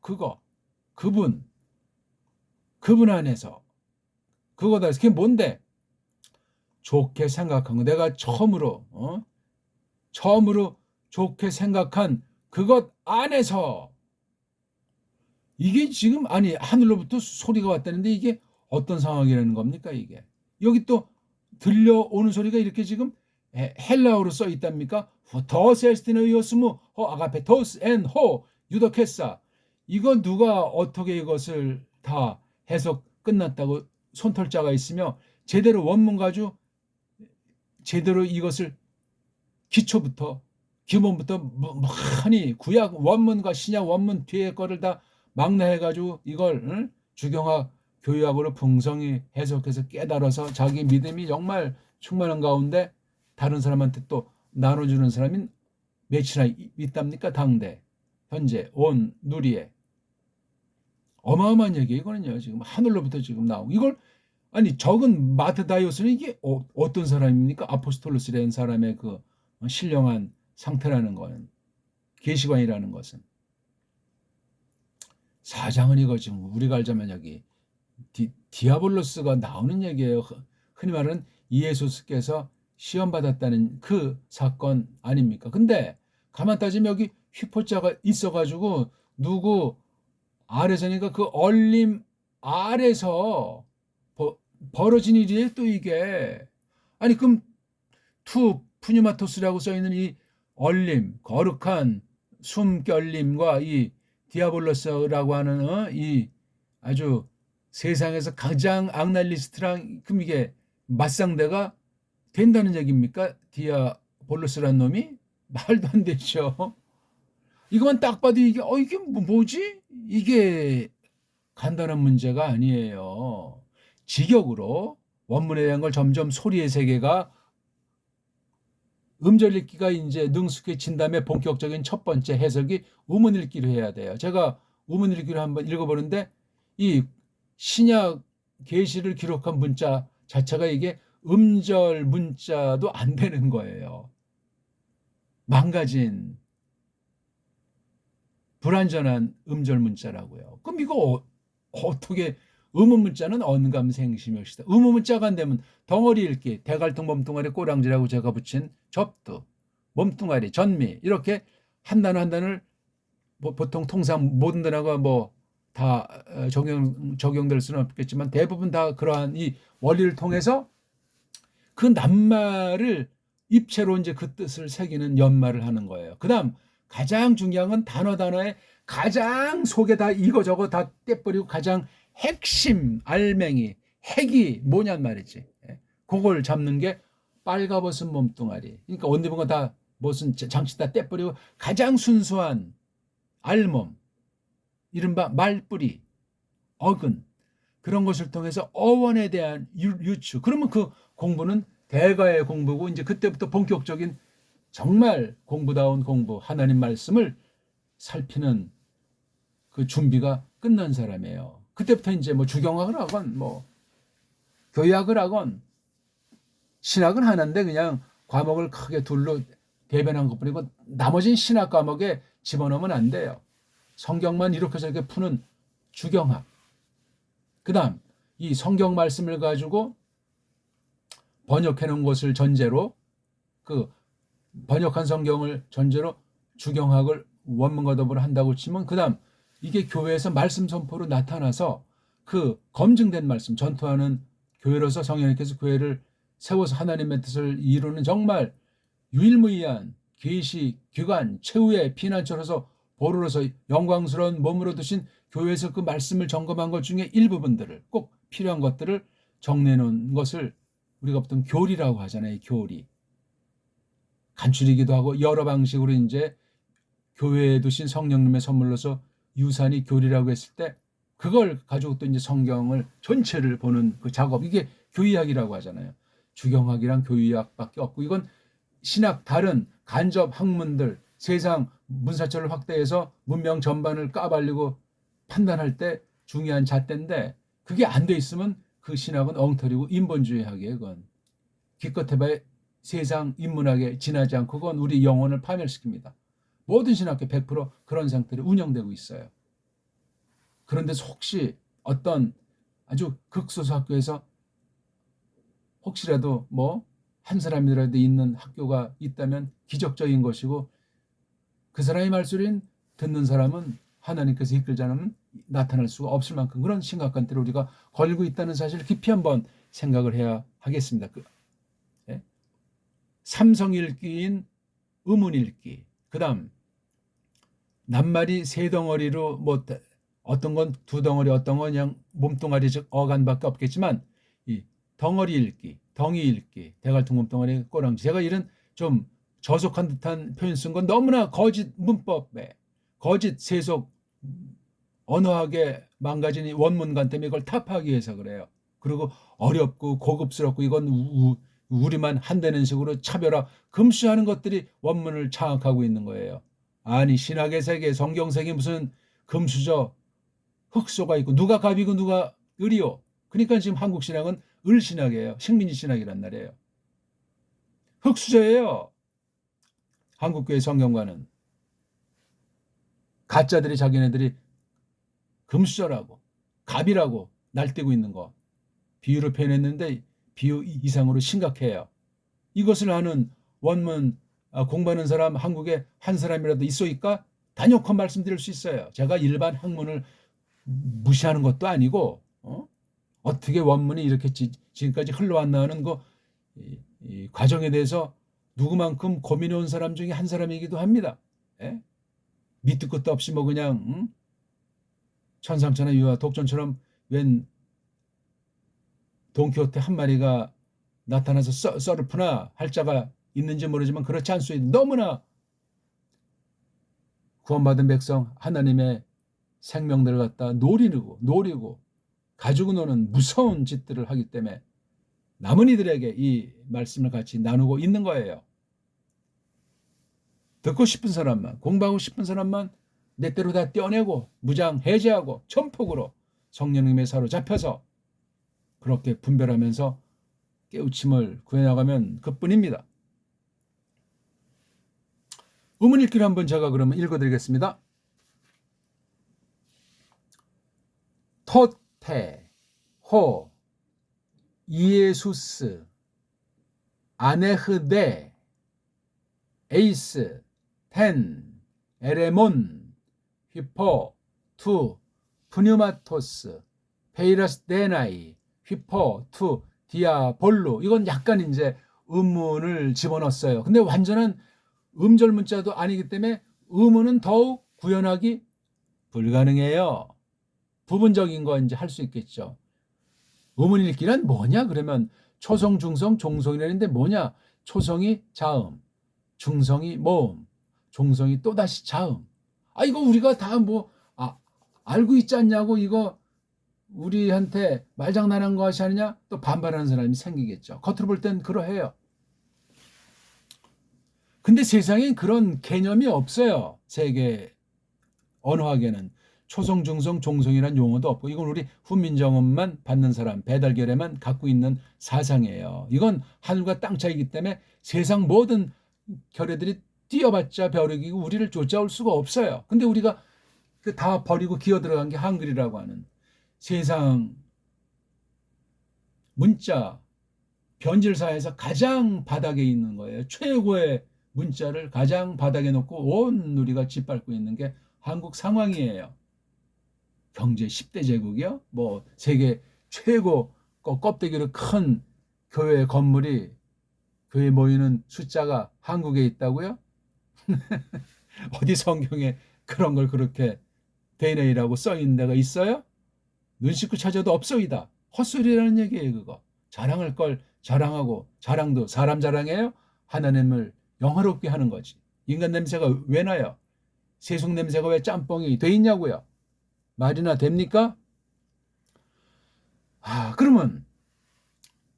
S1: 안에서. 그거다. 그게 뭔데? 좋게 생각한 거. 내가 처음으로 좋게 생각한 그것 안에서. 이게 지금, 아니, 하늘로부터 소리가 왔다는데 이게 어떤 상황이라는 겁니까, 이게? 여기 또 들려오는 소리가 이렇게 지금 헬라어로 써 있답니까? 더스 에스티노이오스무 호 아가페 더스 앤호 유더케사. 이거 누가 어떻게 이것을 다 해석 끝났다고 손털자가 있으며 제대로 원문 가지고 제대로 이것을 기초부터 기본부터 많이 구약 원문과 신약 원문 뒤에 거를 다 망라해가지고 이걸 주경학 교육학으로 풍성히 해석해서 깨달아서 자기 믿음이 정말 충만한 가운데 다른 사람한테 또 나눠주는 사람이 몇이나 있답니까? 당대 현재 온 누리에 어마어마한 얘기예요. 이거는요 지금 하늘로부터 지금 나오고 이걸 아니 적은 마트다이오스는 이게 어떤 사람입니까? 아포스톨로스라는 사람의 그 신령한 상태라는 거는 계시관이라는 것은 사장은 이거 지금 우리가 알자면 여기 디아볼로스가 나오는 얘기예요. 흔히 말하는 이에소스께서 시험 받았다는 그 사건 아닙니까? 근데 가만 따지면 여기 휘포자가 있어가지고 누구 아래서니까 그 얼림 아래서 벌어진 일이에요. 또 이게 아니 그럼 투 푸뉴마토스라고 써있는 이 얼림 거룩한 숨결림과 이 디아볼로스라고 하는 이 아주 세상에서 가장 악랄 리스트랑 그럼 이게 맞상대가 된다는 얘기입니까? 디아볼로스란 놈이 말도 안 되죠. 이것만 딱 봐도 이게 뭐지? 이게 간단한 문제가 아니에요. 직역으로 원문에 대한 걸 점점 소리의 세계가 음절 읽기가 이제 능숙해진 다음에 본격적인 첫 번째 해석이 우문 읽기로 해야 돼요. 제가 우문 읽기로 한번 읽어보는데 이 신약 계시를 기록한 문자 자체가 이게 음절 문자도 안 되는 거예요. 망가진 불완전한 음절 문자라고요. 그럼 이거 어떻게 의문 문자는 언감생심이시다. 의문 문자가 안 되면 덩어리 읽기, 대갈통 몸뚱아리 꼬랑지라고 제가 붙인 접두, 몸뚱아리, 전미 이렇게 한 단어 한 단어를 보통 통상 모든 단어가 뭐 다 적용될 수는 없겠지만 대부분 다 그러한 이 원리를 통해서 그 낱말을 입체로 이제 그 뜻을 새기는 연말을 하는 거예요. 그다음 가장 중요한 건 단어에 가장 속에 다 이거 저거 다 떼버리고 가장 핵심 알맹이 핵이 뭐냔 말이지. 그걸 잡는 게 빨가벗은 몸뚱아리. 그러니까 옷 입은 거 다 무슨 장치 다 떼버리고 가장 순수한 알몸, 이른바 말뿌리, 어근 그런 것을 통해서 어원에 대한 유추. 그러면 그 공부는 대가의 공부고 이제 그때부터 본격적인 정말 공부다운 공부, 하나님 말씀을 살피는 그 준비가 끝난 사람이에요. 그때부터 이제 뭐 주경학을 하건 뭐 교의학을 하건 신학은 하나인데 그냥 과목을 크게 둘로 대변한 것뿐이고 나머지는 신학 과목에 집어넣으면 안 돼요. 성경만 이렇게 저렇게 푸는 주경학. 그 다음 이 성경 말씀을 가지고 번역해 놓은 것을 전제로 그 번역한 성경을 전제로 주경학을 원문과 더불어 한다고 치면 그 다음 이게 교회에서 말씀 선포로 나타나서 그 검증된 말씀 전투하는 교회로서 성령님께서 교회를 세워서 하나님의 뜻을 이루는 정말 유일무이한 계시 기관 최후의 피난처로서 보루로서 영광스러운 몸으로 드신 교회에서 그 말씀을 점검한 것 중에 일부분들을 꼭 필요한 것들을 정리해놓은 것을 우리가 보통 교리라고 하잖아요. 교리. 간추리기도 하고 여러 방식으로 이제 교회에 두신 성령님의 선물로서 유산이 교리라고 했을 때 그걸 가지고 또 이제 성경을 전체를 보는 그 작업, 이게 교의학이라고 하잖아요. 주경학이랑 교의학밖에 없고 이건 신학 다른 간접 학문들 세상 문사철을 확대해서 문명 전반을 까발리고 판단할 때 중요한 잣대인데 그게 안 돼 있으면 그 신학은 엉터리고 인본주의학이에요. 그건 기껏해봐야 세상 인문학에 지나지 않고 그건 우리 영혼을 파멸시킵니다. 모든 신학교 100% 그런 상태로 운영되고 있어요. 그런데 혹시 어떤 아주 극소수 학교에서 혹시라도 뭐 한 사람이라도 있는 학교가 있다면 기적적인 것이고 그 사람의 말소리는 듣는 사람은 하나님께서 이끌지 않으면 나타날 수가 없을 만큼 그런 심각한 때를 우리가 걸고 있다는 사실을 깊이 한번 생각을 해야 하겠습니다. 삼성일기인 의문일기, 그 다음 낱말이 세 덩어리로 뭐 어떤 건 두 덩어리, 어떤 건 그냥 몸뚱아리 즉 어간밖에 없겠지만 이 덩어리 읽기, 덩이 읽기, 대갈통 몸뚱아리 꼬랑지, 제가 이런 좀 저속한 듯한 표현 쓴 건 너무나 거짓 문법에 거짓 세속 언어학에 망가진 이 원문관 때문에 이걸 타파하기 위해서 그래요. 그리고 어렵고 고급스럽고 이건 우리만 한다는 식으로 차별화 금수하는 것들이 원문을 장악하고 있는 거예요. 아니 신학의 세계 성경 세계 무슨 금수저 흑소가 있고 누가 갑이고 누가 을이요. 그러니까 지금 한국 신학은 을신학이에요. 식민지 신학이란 말이에요. 흑수저예요. 한국교회 성경과는 가짜들이 자기네들이 금수저라고 갑이라고 날뛰고 있는 거 비유로 표현했는데 비유 이상으로 심각해요. 이것을 아는 원문 공부하는 사람 한국에 한 사람이라도 있어있까? 단연코 말씀드릴 수 있어요. 제가 일반 학문을 무시하는 것도 아니고 어떻게 원문이 이렇게 지금까지 흘러왔나는 이 과정에 대해서 누구만큼 고민해 온 사람 중에 한 사람이기도 합니다. 예? 밑도 끝도 없이 뭐 그냥 천상천하 유화 독전처럼 웬 돈키호테 한 마리가 나타나서 썰을 푸나 할 자가 있는지 모르지만 그렇지 않소이다. 너무나 구원받은 백성 하나님의 생명들을 갖다 노리고 가지고 노는 무서운 짓들을 하기 때문에 남은 이들에게 이 말씀을 같이 나누고 있는 거예요. 듣고 싶은 사람만, 공부하고 싶은 사람만 내 때로 다 떼어내고 무장 해제하고 전폭으로 성령님의 사로잡혀서 그렇게 분별하면서 깨우침을 구해나가면 그뿐입니다. 의문 읽기를 한번 제가 그러면 읽어드리겠습니다. 토테, 호, 이에수스, 아네흐데, 에이스, 텐, 에레몬, 휘포, 투, 푸뉴마토스, 페이러스 데나이, 휘포, 투, 디아볼로. 이건 약간 이제 음문을 집어넣었어요. 근데 완전한 음절 문자도 아니기 때문에 음문은 더욱 구현하기 불가능해요. 부분적인 거 이제 할 수 있겠죠. 음문 읽기란 뭐냐? 그러면 초성, 중성, 종성이라는데 뭐냐? 초성이 자음, 중성이 모음, 종성이 또다시 자음. 이거 우리가 다 알고 있지 않냐고 이거 우리한테 말장난한 것이 아니냐? 또 반발하는 사람이 생기겠죠. 겉으로 볼 땐 그러해요. 근데 세상엔 그런 개념이 없어요. 세계 언어학에는 초성, 중성, 종성이라는 용어도 없고 이건 우리 훈민정음만 받는 사람, 배달결에만 갖고 있는 사상이에요. 이건 하늘과 땅 차이기 때문에 세상 모든 결의들이 뛰어봤자 벼룩이고 우리를 쫓아올 수가 없어요. 근데 우리가 다 버리고 기어 들어간 게 한글이라고 하는 세상 문자 변질사에서 가장 바닥에 있는 거예요. 최고의 문자를 가장 바닥에 놓고 온 누리가 짓밟고 있는 게 한국 상황이에요. 경제 10대 제국이요? 뭐 세계 최고 껍데기로 큰 교회 건물이 교회 모이는 숫자가 한국에 있다고요? 어디 성경에 그런 걸 그렇게 대내이라고 써 있는 데가 있어요? 눈 씻고 찾아도 없소이다. 헛소리라는 얘기예요. 그거 자랑할 걸 자랑하고 자랑도 사람 자랑이에요? 하나님을 영화롭게 하는 거지. 인간 냄새가 왜 나요? 세속 냄새가 왜 짬뽕이 돼 있냐고요? 말이나 됩니까? 그러면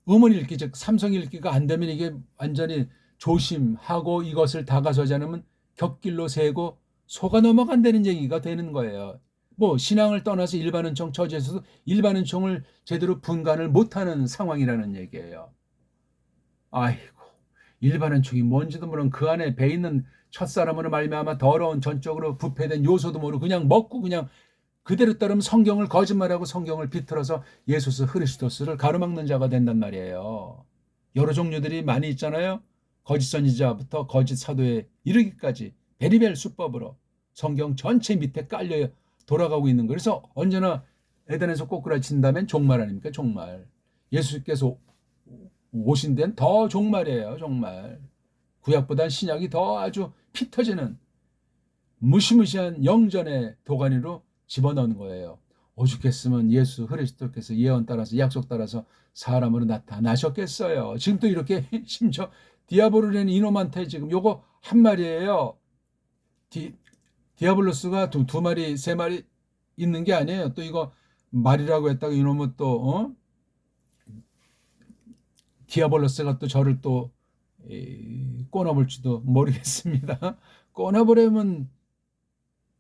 S1: 음원 읽기 즉 삼성 읽기가 안 되면 이게 완전히 조심하고 이것을 다가서지 않으면 곁길로 새고 속아 넘어간다는 얘기가 되는 거예요. 뭐 신앙을 떠나서 일반은총 처지에서도 일반은총을 제대로 분간을 못하는 상황이라는 얘기예요. 아이고 일반은총이 뭔지도 모르는 그 안에 배 있는 첫사람으로 말미암아 더러운 전적으로 부패된 요소도 모르고 그냥 먹고 그냥 그대로 따르면 성경을 거짓말하고 성경을 비틀어서 예수스 그리스도스를 가로막는 자가 된단 말이에요. 여러 종류들이 많이 있잖아요. 거짓 선지자부터 거짓 사도에 이르기까지 베리벨 수법으로 성경 전체 밑에 깔려 돌아가고 있는 거예요. 그래서 언제나 에덴에서 꼬꾸라친다면 종말 아닙니까? 종말. 예수께서 오신 데는 더 종말이에요. 종말. 구약보단 신약이 더 아주 피 터지는 무시무시한 영전의 도가니로 집어넣은 거예요. 오죽했으면 예수 그리스도께서 예언 따라서 약속 따라서 사람으로 나타나셨겠어요. 지금 또 이렇게 심지어 디아블로라는 이놈한테 지금 요거 한 마리예요. 디아블로스가 두 마리 세 마리 있는 게 아니에요. 또 이거 말이라고 했다가 이놈은 또 디아블로스가 또 저를 또 꼬나볼지도 모르겠습니다.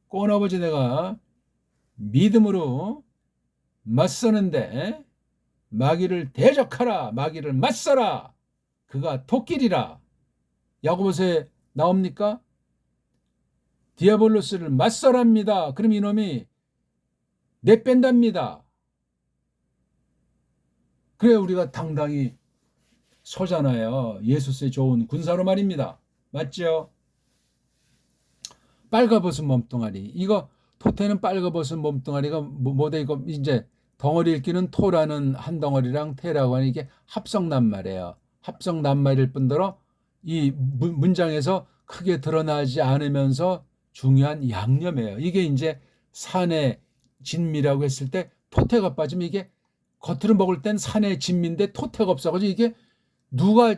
S1: 꼬나보지 내가 믿음으로 맞서는데 마귀를 대적하라, 마귀를 맞서라, 그가 토끼리라. 야고보서에 나옵니까? 디아블로스를 맞서랍니다. 그럼 이놈이 내뺀답니다. 그래 우리가 당당히 서잖아요. 예수스의 좋은 군사로 말입니다. 맞죠? 빨가벗은 몸뚱아리. 이거 토테는 빨가벗은 몸뚱아리가 뭐다 이거 이제 덩어리 읽기는 토라는 한 덩어리랑 테라고 하는 이게 합성 낱말이에요. 합성 낱말일 뿐더러 이 문장에서 크게 드러나지 않으면서 중요한 양념이에요. 이게 이제 산의 진미라고 했을 때 토테가 빠지면 이게 겉으로 먹을 땐 산의 진미인데 토테가 없어가지고 이게 누가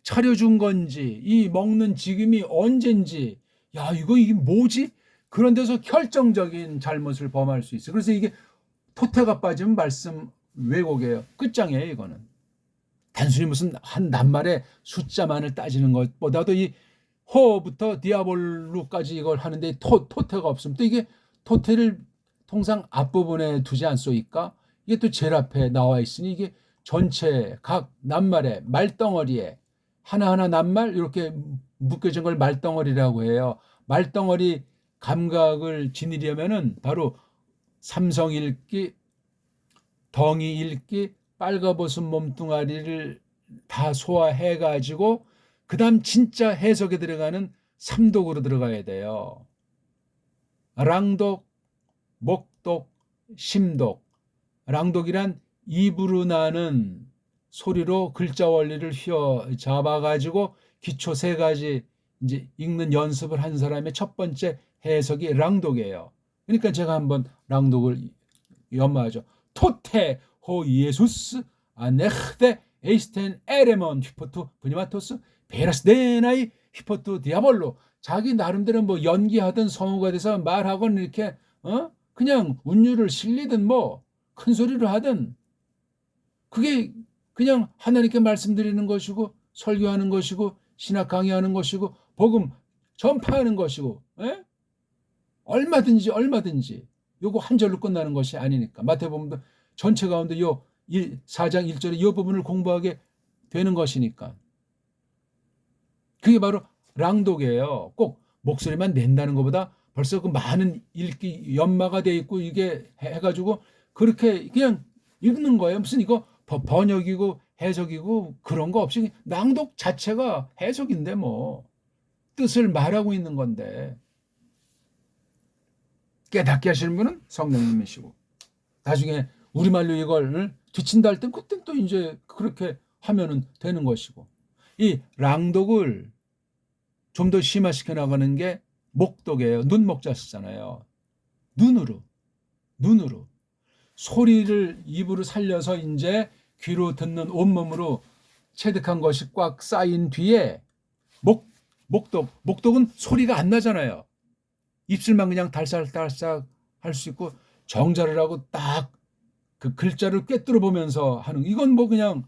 S1: 차려준 건지 이 먹는 지금이 언젠지 야 이게 뭐지? 그런 데서 결정적인 잘못을 범할 수 있어요. 그래서 이게 토테가 빠지면 말씀 왜곡이에요. 끝장이에요. 이거는 단순히 무슨 한 낱말의 숫자만을 따지는 것보다도 이 호부터 디아볼로까지 이걸 하는데 토테가 없으면 또 이게 토테를 통상 앞부분에 두지 않소이까? 이게 또 제일 앞에 나와 있으니 이게 전체 각 낱말의 말덩어리에 하나하나 낱말 이렇게 묶여진 걸 말덩어리라고 해요. 말덩어리 감각을 지니려면은 바로 삼성 읽기, 덩이 읽기, 빨가벗은 몸뚱아리를 다 소화해 가지고 그다음 진짜 해석에 들어가는 삼독으로 들어가야 돼요. 랑독, 목독, 심독. 랑독이란 입으로 나는 소리로 글자 원리를 휘어 잡아가지고 기초 세 가지 이제 읽는 연습을 한 사람의 첫 번째 해석이 랑독이에요. 그러니까 제가 한번 랑독을 연마하죠. 토테 호 예수스 아네흐데 에이스텐 에레몬 휘포투 브니마토스 베라스데나이 휘포투 디아볼로. 자기 나름대로 뭐 연기하든 성우가 돼서 말하건 이렇게 그냥 운율을 실리든 뭐 큰 소리로 하든 그게 그냥 하나님께 말씀드리는 것이고 설교하는 것이고 신학 강의하는 것이고 복음 전파하는 것이고 얼마든지 요거 한 절로 끝나는 것이 아니니까. 마태복음도 전체 가운데 요 4장 1절에 이 부분을 공부하게 되는 것이니까. 그게 바로 랑독이에요. 꼭 목소리만 낸다는 것보다 벌써 그 많은 읽기 연마가 돼 있고 이게 해가지고 그렇게 그냥 읽는 거예요. 무슨 이거 번역이고 해석이고 그런 거 없이 낭독 자체가 해석인데 뭐 뜻을 말하고 있는 건데 깨닫게 하시는 분은 성령님이시고 나중에 우리말로 이걸 뒤친다 할 땐 그땐 또 이제 그렇게 하면은 되는 것이고 이 랑독을 좀 더 심화시켜 나가는 게 목독이에요. 눈목자 쓰잖아요. 눈으로 소리를 입으로 살려서 이제 귀로 듣는 온몸으로 체득한 것이 꽉 쌓인 뒤에 목독은 소리가 안 나잖아요. 입술만 그냥 달싹달싹 할 수 있고 정자를 하고 딱 그 글자를 꿰뚫어 보면서 하는 이건 뭐 그냥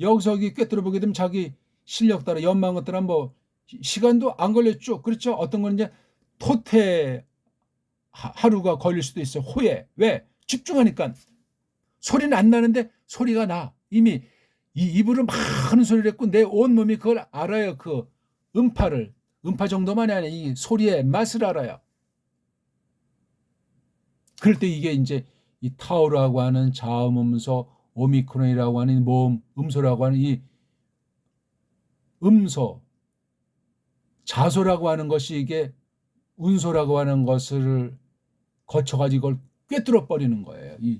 S1: 여기서 꿰뚫어 보게 되면 자기 실력 따라 연마한 것 따라 뭐 시간도 안 걸렸죠. 그렇죠. 어떤 건 이제 토테 하루가 걸릴 수도 있어요. 호에. 왜? 집중하니까 소리는 안 나는데 소리가 나. 이미 이 입으로 막 하는 소리를 했고 내 온몸이 그걸 알아요. 그 음파 정도만이 아니라 이 소리의 맛을 알아요. 그럴 때 이게 이제 이 타오라고 하는 자음음소, 오미크론이라고 하는 모음, 음소라고 하는 이 음소, 자소라고 하는 것이 이게 운소라고 하는 것을 거쳐가지고 이걸 꿰뚫어 버리는 거예요. 이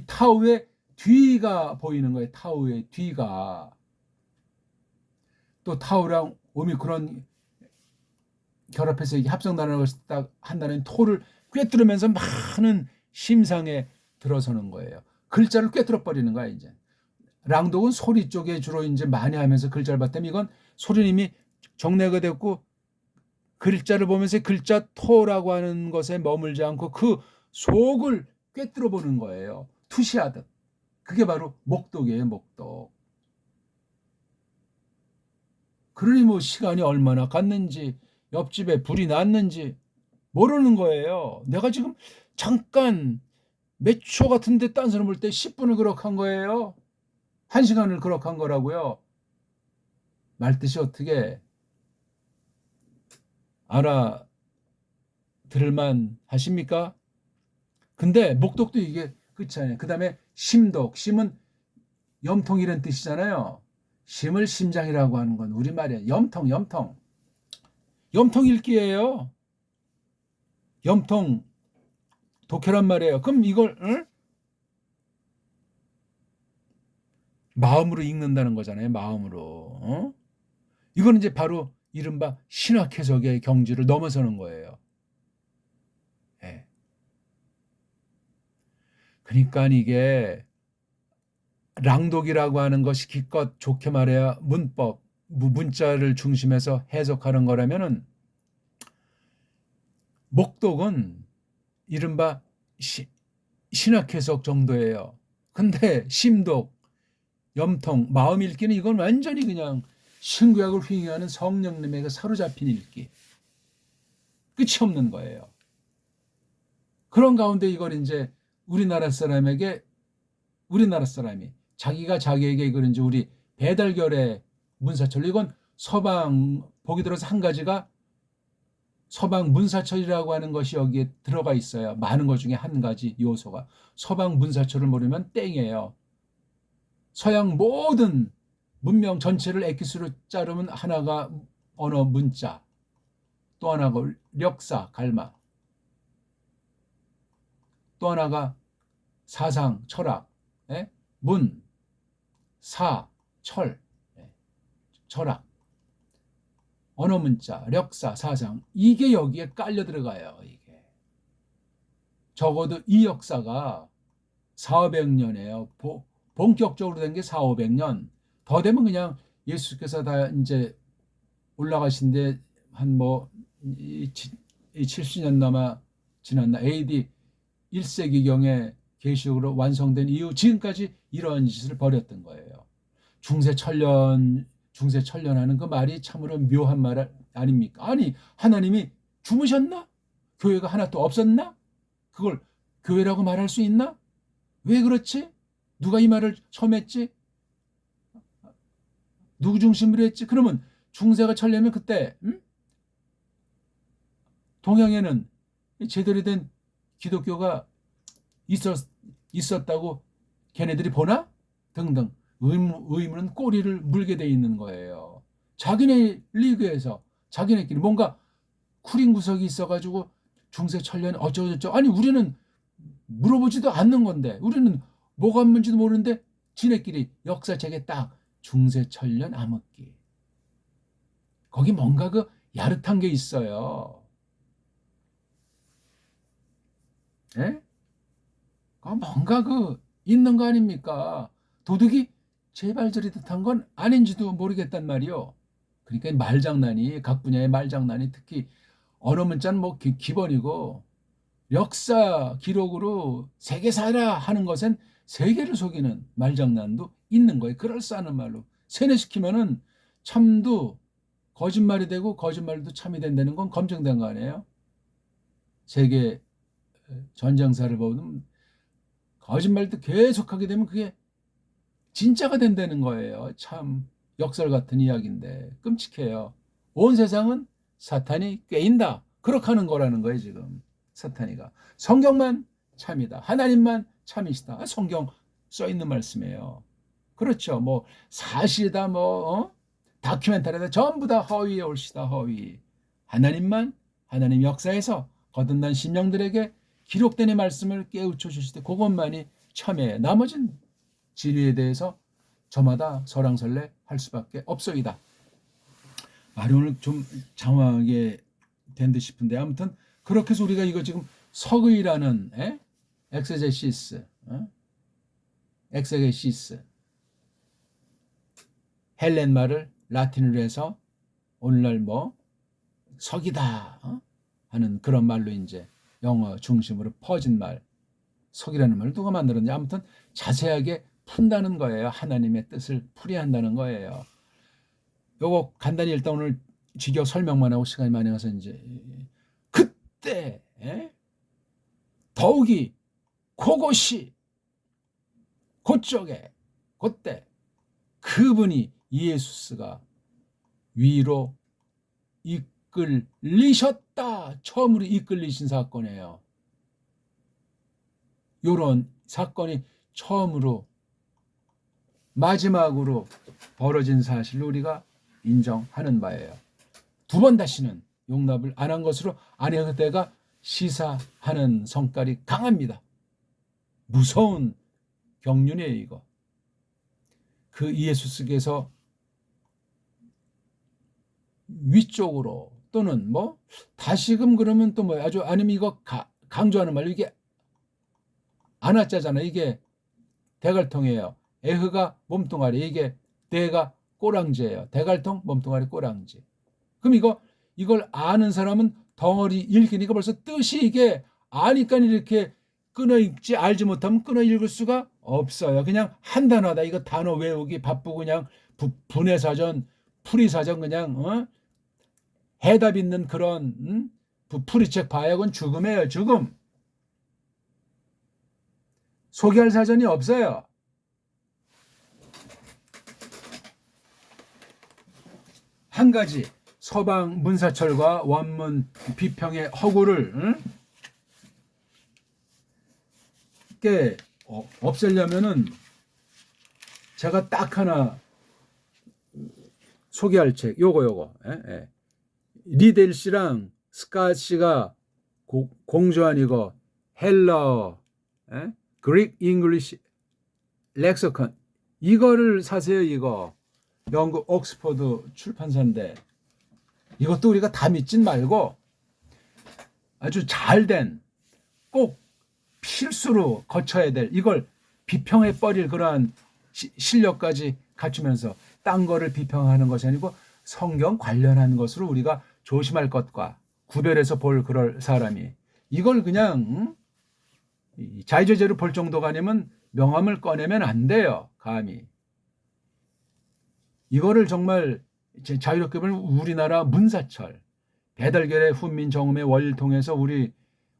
S1: 타우의 뒤가 보이는 거예요. 타우의 뒤가. 또 타우랑 오미크론 결합해서 이게 합성단을 것이 딱 한다는 토를 꿰뚫으면서 많은 심상에 들어서는 거예요. 글자를 꿰뚫어 버리는 거야 이제. 랑독은 소리 쪽에 주로 이제 많이 하면서 글자를 봤다면 이건 소리님이 정례가 됐고 글자를 보면서 글자 토라고 하는 것에 머물지 않고 그 속을 꿰뚫어 보는 거예요. 투시하듯. 그게 바로 목독이에요, 목독. 그러니 뭐 시간이 얼마나 갔는지 옆집에 불이 났는지 모르는 거예요. 내가 지금 잠깐 몇 초 같은데 딴 사람 볼 때 10분을 그렇게 한 거예요. 1시간을 그렇게 한 거라고요. 말뜻이 어떻게 알아들을만 하십니까? 근데 목독도 이게 끝이 아니에요. 그 다음에 심독. 심은 염통 이런 뜻이잖아요. 심을 심장이라고 하는 건 우리말이에요. 염통, 염통. 염통 읽기예요. 염통 독해란 말이에요. 그럼 이걸 응? 마음으로 읽는다는 거잖아요. 마음으로. 어? 이거는 이제 바로 이른바 신학 해석의 경지를 넘어서는 거예요. 예. 그러니까 이게 랑독이라고 하는 것이 기껏 좋게 말해야 문법, 문자를 중심해서 해석하는 거라면은 목독은 이른바 신학 해석 정도예요. 근데 심독, 염통, 마음 읽기는 이건 완전히 그냥 신구약을 휘행하는 성령님에게 사로잡힌 읽기. 끝이 없는 거예요. 그런 가운데 이걸 이제 우리나라 사람이 자기가 자기에게 이걸 이제 우리 배달결의 문사철, 이건 서방 보기 들어서 한 가지가 서방 문사철이라고 하는 것이 여기에 들어가 있어요. 많은 것 중에 한 가지 요소가. 서방 문사철을 모르면 땡이에요. 서양 모든 문명 전체를 엑기스로 자르면 하나가 언어 문자, 또 하나가 력사, 갈마, 또 하나가 사상, 철학, 예? 문, 사, 철, 예? 철학, 언어 문자, 력사, 사상, 이게 여기에 깔려 들어가요. 이게 적어도 이 역사가 400~500년이에요. 본격적으로 된 게 400~500년. 더 되면 그냥 예수께서 다 이제 올라가신데 한 뭐 70년 남아 지났나. AD 1세기경에 계시록으로 완성된 이후 지금까지 이러한 짓을 벌였던 거예요. 중세천년하는 그 말이 참으로 묘한 말 아닙니까? 아니, 하나님이 주무셨나? 교회가 하나 또 없었나? 그걸 교회라고 말할 수 있나? 왜 그렇지? 누가 이 말을 처음 했지? 누구 중심으로 했지? 그러면 중세가 천려면 그때 동양에는 제대로 된 기독교가 있었다고 걔네들이 보나? 등등. 의문은 꼬리를 물게 돼 있는 거예요. 자기네 리그에서 자기네끼리 뭔가 쿠린 구석이 있어가지고 중세천년 어쩌고저쩌고. 아니, 우리는 물어보지도 않는 건데, 우리는 뭐가 뭔지도 모르는데 지네끼리 역사책에 딱 중세천년 암흑기. 거기 뭔가 그 야릇한 게 있어요. 예? 뭔가 그 있는 거 아닙니까? 도둑이 제발저리 듯한 건 아닌지도 모르겠단 말이요. 그러니까 말장난이, 각 분야의 말장난이, 특히 언어 문자는 뭐 기본이고, 역사 기록으로 세계사라 하는 것은 세계를 속이는 말장난도 있는 거예요. 그럴싸한 말로 세뇌시키면은 참도 거짓말이 되고 거짓말도 참이 된다는 건 검증된 거 아니에요? 세계 전쟁사를 보면 거짓말도 계속하게 되면 그게 진짜가 된다는 거예요. 참 역설 같은 이야기인데 끔찍해요. 온 세상은 사탄이 꿰인다. 그렇게 하는 거라는 거예요, 지금. 사탄이가. 성경만 참이다. 하나님만 참이시다. 성경 써 있는 말씀이에요. 그렇죠. 뭐 사실이다, 다큐멘터리다, 전부 다 허위에 올시다. 허위. 하나님만 하나님 역사에서 거듭난 심령들에게 기록된 이 말씀을 깨우쳐 주실 때 그것만이 참이에요. 나머진 진리에 대해서 저마다 설왕설래 할 수밖에 없소이다. 오늘 좀 장황하게 된 듯 싶은데 아무튼 그렇게 해서 우리가 이거 지금 석의라는 엑세제시스, 엑세게시스 헬렌 말을 라틴으로 해서 오늘날 뭐 석이다 하는 그런 말로 이제 영어 중심으로 퍼진 말, 석이라는 말을 누가 만들었는지 아무튼 자세하게 푼다는 거예요. 하나님의 뜻을 풀이한다는 거예요. 요거 간단히 일단 오늘 직역 설명만 하고 시간이 많이 가서 이제 그때 더욱이 그것이 그쪽에 그때 그분이 예수스가 위로 이끌리셨다. 처음으로 이끌리신 사건이에요. 요런 사건이 처음으로 마지막으로 벌어진 사실을 우리가 인정하는 바예요. 두 번 다시는 용납을 안 한 것으로 아내 그때가 시사하는 성깔이 강합니다. 무서운 경륜이에요, 이거. 그 예수스께서 위쪽으로 또는 뭐 다시금 그러면 또 뭐 아주 아니면 이거 강조하는 말로 이게 안아짜잖아요. 이게 대갈통이에요. 에흐가 몸뚱아리, 이게 대가 꼬랑지예요. 대갈통, 몸뚱아리, 꼬랑지. 그럼 이걸 아는 사람은 덩어리 읽으니까 벌써 뜻이 이게 아니까 이렇게 끊어 읽지, 알지 못하면 끊어 읽을 수가 없어요. 그냥 한 단어다. 이거 단어 외우기 바쁘고 그냥 분해사전, 풀이사전 그냥 해답 있는 그런 풀이책 봐야 그건 죽음이에요. 죽음. 소개할 사전이 없어요. 한 가지 서방 문사철과 원문 비평의 허구를 없애려면은 제가 딱 하나 소개할 책 요거 리델 씨랑 스캇 씨가 공조한 이거 헬러 그릭 잉글리시 렉서컨 이거를 사세요. 이거 영국 옥스퍼드 출판사인데 이것도 우리가 다 믿진 말고 아주 잘된 꼭 필수로 거쳐야 될 이걸 비평해 버릴 그러한 실력까지 갖추면서 딴 거를 비평하는 것이 아니고 성경 관련한 것으로 우리가 조심할 것과 구별해서 볼 그럴 사람이 이걸 그냥 자유제재로 볼 정도가 아니면 명함을 꺼내면 안 돼요. 감히. 이거를 정말 자유롭게 보면 우리나라 문사철, 배달결의 훈민정음의 원리를 통해서 우리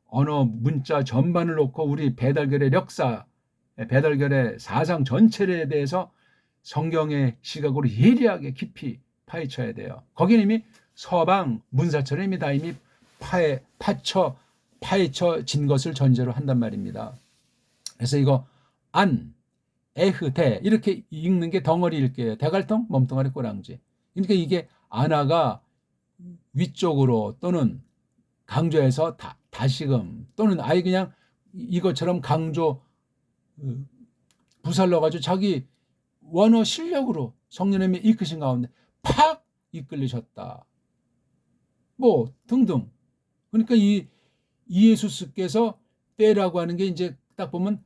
S1: 언어 문자 전반을 놓고 우리 배달결의 역사, 배달결의 사상 전체에 대해서 성경의 시각으로 예리하게 깊이 파헤쳐야 돼요. 거기는 이미 서방 문사철은 이미 다 이미 파헤쳐진 것을 전제로 한단 말입니다. 그래서 이거 안, 에흐, 대 이렇게 읽는 게 덩어리 읽게요. 대갈통, 몸뚱아리, 꼬랑지. 그러니까 이게 안아가 위쪽으로 또는 강조해서 다시금 또는 아예 그냥 이것처럼 강조 부살러가지고 자기 원어 실력으로 성령님이 이끄신 가운데 팍 이끌리셨다. 뭐 등등. 그러니까 이 예수스께서 때라고 하는 게 이제 딱 보면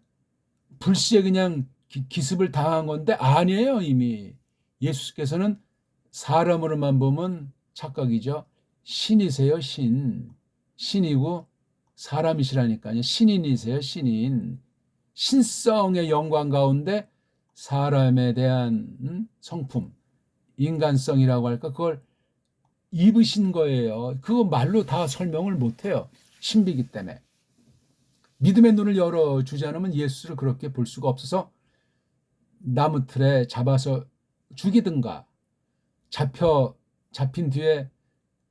S1: 불시에 그냥 기습을 당한 건데 아니에요. 이미 예수께서는 사람으로만 보면 착각이죠. 신이세요. 신이고 사람이시라니까요. 신인이세요. 신인. 신성의 영광 가운데 사람에 대한 성품, 인간성이라고 할까 그걸 입으신 거예요. 그거 말로 다 설명을 못해요. 신비기 때문에. 믿음의 눈을 열어주지 않으면 예수를 그렇게 볼 수가 없어서 나무 틀에 잡아서 죽이든가 잡힌 뒤에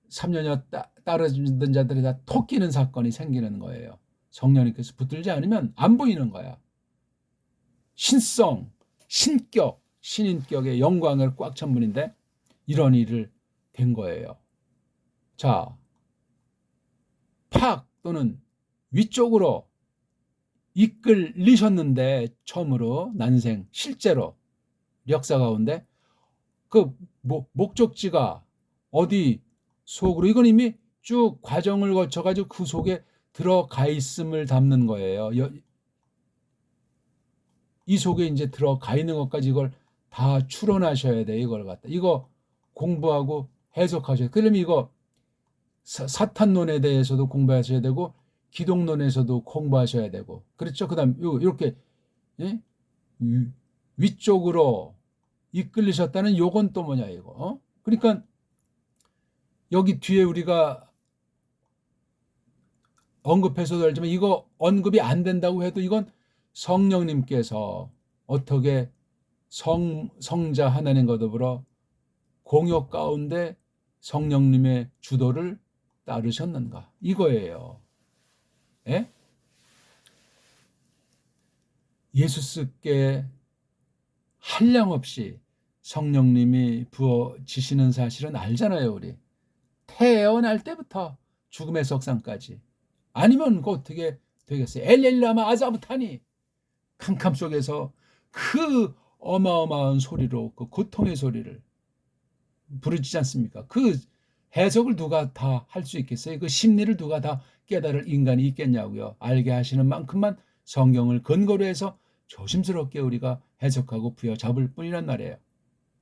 S1: 3년여 따라주던 자들이 다 톡 끼는 사건이 생기는 거예요. 성령님께서 붙들지 않으면 안 보이는 거야. 신성, 신격, 신인격의 영광을 꽉 찬 분인데 이런 일을 된 거예요. 자, 팍 또는 위쪽으로 이끌리셨는데 처음으로 난생 실제로 역사 가운데 그 목적지가 어디 속으로 이건 이미 쭉 과정을 거쳐가지고 그 속에 들어가 있음을 담는 거예요. 이 속에 이제 들어가 있는 것까지 이걸 다 추론하셔야 돼. 이걸 갖다 이거 공부하고 해석하셔야 돼. 그러면 이거 사탄론에 대해서도 공부하셔야 되고 기독론에서도 공부하셔야 되고 그렇죠. 그다음 이렇게 예? 위쪽으로 이끌리셨다는 요건 또 뭐냐 이거. 그러니까 여기 뒤에 우리가 언급해서도 알지만 이거 언급이 안 된다고 해도 이건 성령님께서 어떻게 성자 하나님과 더불어 공역 가운데 성령님의 주도를 따르셨는가 이거예요. 예? 예수스께 한량없이 성령님이 부어지시는 사실은 알잖아요. 우리 태어날 때부터 죽음의 석상까지. 아니면 그 어떻게 되겠어요? 엘렐라마 아자부타니 캄캄 속에서 그 어마어마한 소리로 그 고통의 소리를 부르지 않습니까? 그 해석을 누가 다 할 수 있겠어요? 그 심리를 누가 다 깨달을 인간이 있겠냐고요. 알게 하시는 만큼만 성경을 근거로 해서 조심스럽게 우리가 해석하고 부여잡을 뿐이란 말이에요.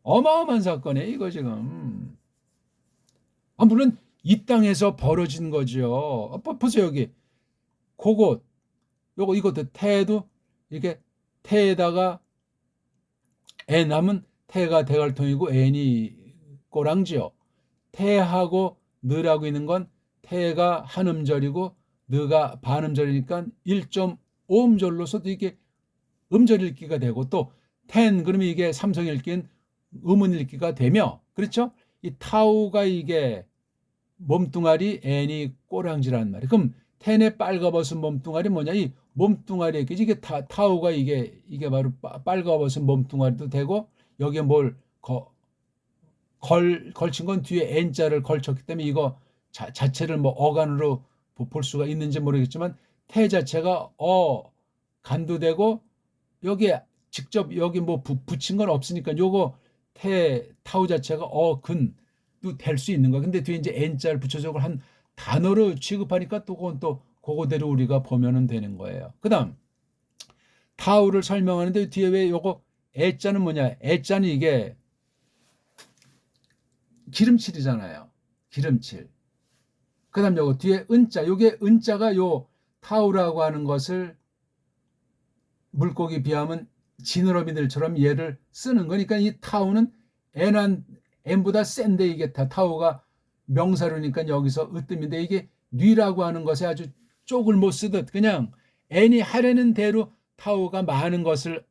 S1: 어마어마한 사건이에요. 이거 지금. 물론 이 땅에서 벌어진 거죠. 보세요. 여기 그곳 이것도 태도 이렇게 태에다가 애남은 태가 대갈통이고 애니 꼬랑지요. 태하고 느라고 있는 건 태가 한 음절이고 느가 반 음절이니까 1.5음절로서도 이게 음절 읽기가 되고 또 텐 그러면 이게 삼성 읽기는 음운 읽기가 되며 그렇죠? 이 타우가 이게 몸뚱아리 애니 꼬랑지란 말이에요. 그럼 텐의 빨가벗은 몸뚱아리 뭐냐? 이 몸뚱아리 이게 타우가 이게 바로 빨가벗은 몸뚱아리도 되고 여기에 뭘 걸친 건 뒤에 N자를 걸쳤기 때문에 이거 자체를 뭐 어간으로 볼 수가 있는지 모르겠지만 태 자체가 간도 되고 여기에 직접 여기 뭐 붙인 건 없으니까 요거 타우 자체가 근도 될 수 있는 거야. 근데 뒤에 이제 N자를 붙여서 한 단어로 취급하니까 또 그건 또 그거대로 우리가 보면은 되는 거예요. 그다음 타우를 설명하는데 뒤에 왜 요거 애자는 뭐냐? 애자는 이게 기름칠이잖아요. 기름칠. 그다음 요거 뒤에 은자. 요게 은자가 요 타우라고 하는 것을 물고기 비하면 지느러미들처럼 얘를 쓰는 거니까 이 타우는 N보다 센데 이게 타우가 명사로니까 여기서 으뜸인데 이게 뉘라고 하는 것에 아주 쪽을 못 쓰듯 그냥 N이 하려는 대로 타우가 많은 것을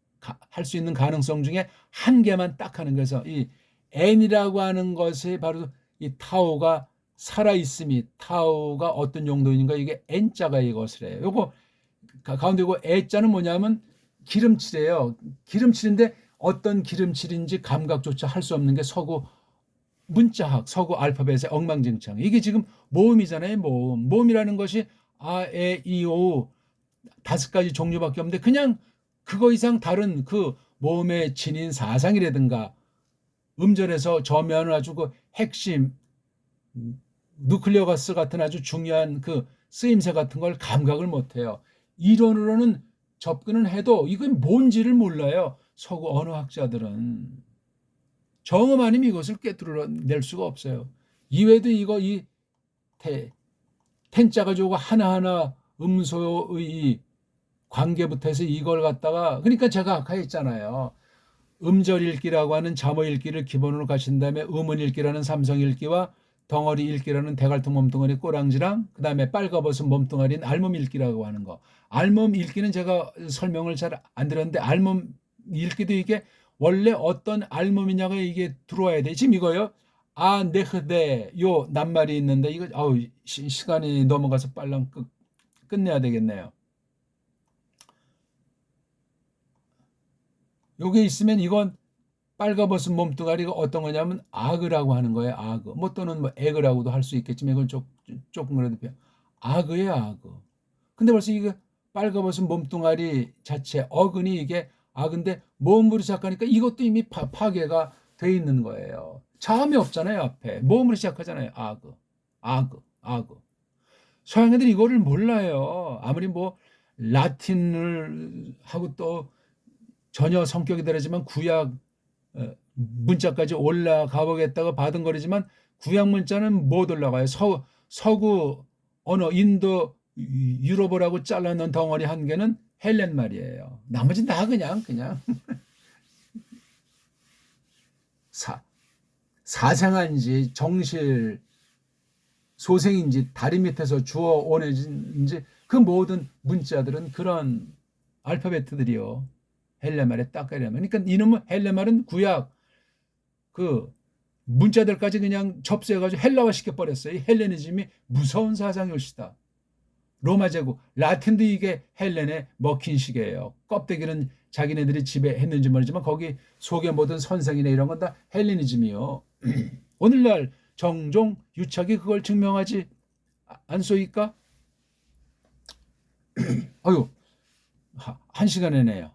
S1: 할 수 있는 가능성 중에 한 개만 딱 하는 거에서 이 N이라고 하는 것이 바로 이 타우가 살아있음이 타우가 어떤 용도인가 이게 N자가 이것을 해요. 요거 가운데 이거 A자는 뭐냐면 기름칠이에요. 기름칠인데 어떤 기름칠인지 감각조차 할 수 없는 게 서구 문자학, 서구 알파벳의 엉망진창. 이게 지금 모음이잖아요. 모음이라는 것이 아, 에, 이, 오 5가지 종류밖에 없는데 그냥 그거 이상 다른 그 모음의 진인 사상이라든가 음절에서 저면을 아주 그 핵심 누클레오가스 같은 아주 중요한 그 쓰임새 같은 걸 감각을 못해요. 이론으로는 접근은 해도 이건 뭔지를 몰라요. 서구 언어학자들은. 정음 아니면 이것을 꿰뚫어낼 수가 없어요. 이외에도 이 텐자 가지고 하나하나 음소의 관계부터 해서 이걸 갖다가 그러니까 제가 아까 했잖아요. 음절 읽기라고 하는 잠어 읽기를 기본으로 가신 다음에 음운 읽기라는 삼성 읽기와 덩어리 읽기라는 대갈통 몸뚱아리 꼬랑지랑 그다음에 빨가벗은 몸뚱아리인 알몸 읽기라고 하는 거. 알몸 읽기는 제가 설명을 잘 안 드렸는데 알몸 읽기도 이게 원래 어떤 알몸이냐가 이게 들어와야 돼. 지금 이거요. 네흐데 요 낱말이 있는데 이거 시간이 넘어가서 빨랑 끝내야 되겠네요. 요게 있으면 이건 빨가벗은 몸뚱아리가 어떤 거냐면 아그라고 하는 거예요. 아그. 뭐 또는 뭐 에그라고도 할 수 있겠지만 이건 조금 그래도 아그예요. 아그. 근데 벌써 이거 빨가벗은 몸뚱아리 자체 어근이 이게 근데 모음으로 시작하니까 이것도 이미 파괴가 돼 있는 거예요. 자음이 없잖아요. 앞에 모음으로 시작하잖아요. 아그, 아그, 아그. 서양 애들이 이거를 몰라요. 아무리 뭐 라틴을 하고 또 전혀 성격이 다르지만 구약 문자까지 올라가 보겠다고 바둥거리지만 구약 문자는 못 올라가요. 서구 언어 인도 유럽어라고 잘라놓은 덩어리 한 개는 헬렌 말이에요. 나머지는 다 그냥 사생한지 정실 소생인지 다리 밑에서 주어 오내진지 그 모든 문자들은 그런 알파벳들이요. 헬레말에 딱 가려면. 그러니까 이놈은 헬레말은 구약 그 문자들까지 그냥 접수해가지고 헬라화 시켜버렸어요. 이 헬레니즘이 무서운 사상이 올시다. 로마 제국, 라틴도 이게 헬렌에 먹힌 시기예요. 껍데기는 자기네들이 지배했는지 모르지만 거기 속에 모든 선생이나 이런 건 다 헬레니즘이요. 오늘날 정종, 유착이 그걸 증명하지 않소이까? 어휴, 한 시간이네요.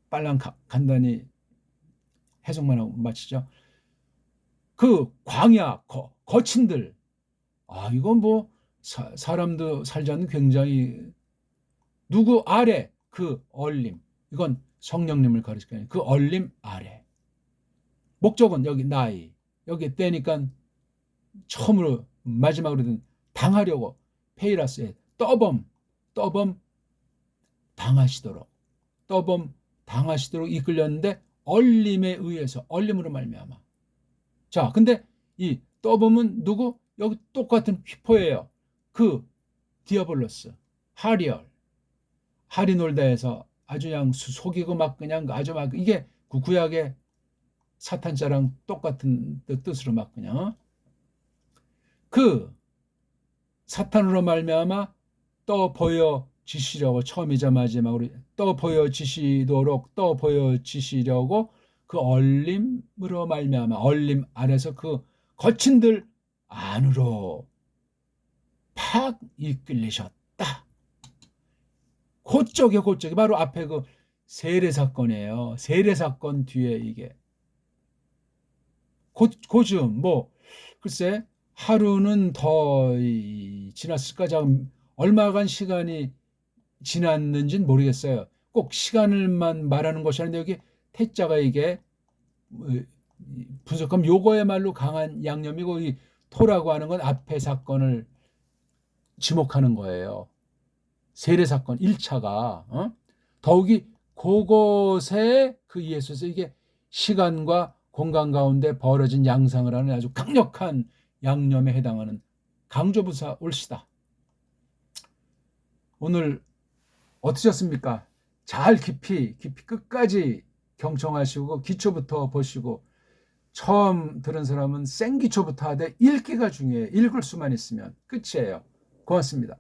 S1: 빨랑 간단히 해석만 하고 마치죠. 그 광야, 거친들, 이건 뭐 사람도 살지 않는 굉장히 누구 아래 그 얼림, 이건 성령님을 가리키는 그 얼림 아래. 목적은 여기 나이, 여기 때니까 처음으로 마지막으로 든 당하려고 페이라스에 떠범 당하시도록 이끌렸는데 얼림에 의해서 얼림으로 말미암아. 자, 근데 이 떠범은 누구? 여기 똑같은 휘포예요. 그 디아블로스, 하리놀다에서 아주 그냥 속이고 막 그냥 아주 막 이게 구약의 사탄자랑 똑같은 뜻으로 막 그냥 그 사탄으로 말미암아 떠 보여지시려고 처음이자 마지막으로 떠 보여지시려고 그 얼림으로 말미암아 얼림 안에서 그 거친들 안으로 팍 이끌리셨다. 그쪽에 바로 앞에 그 세례 사건이에요. 세례 사건 뒤에 이게 고즘 뭐 글쎄 하루는 더 지났을까? 참 얼마간 시간이 지났는지는 모르겠어요. 꼭 시간을만 말하는 것이 아닌데 여기 태자가 이게 분석하면 요거야말로 강한 양념이고 이 토라고 하는 건 앞에 사건을 지목하는 거예요. 세례 사건 1차가 더욱이 그곳에 그 예수에서 이게 시간과 공간 가운데 벌어진 양상을 하는 아주 강력한 양념에 해당하는 강조부사 올시다. 오늘 어떠셨습니까? 잘 깊이 끝까지 경청하시고 기초부터 보시고 처음 들은 사람은 생기초부터 하되 읽기가 중요해요. 읽을 수만 있으면 끝이에요. 고맙습니다.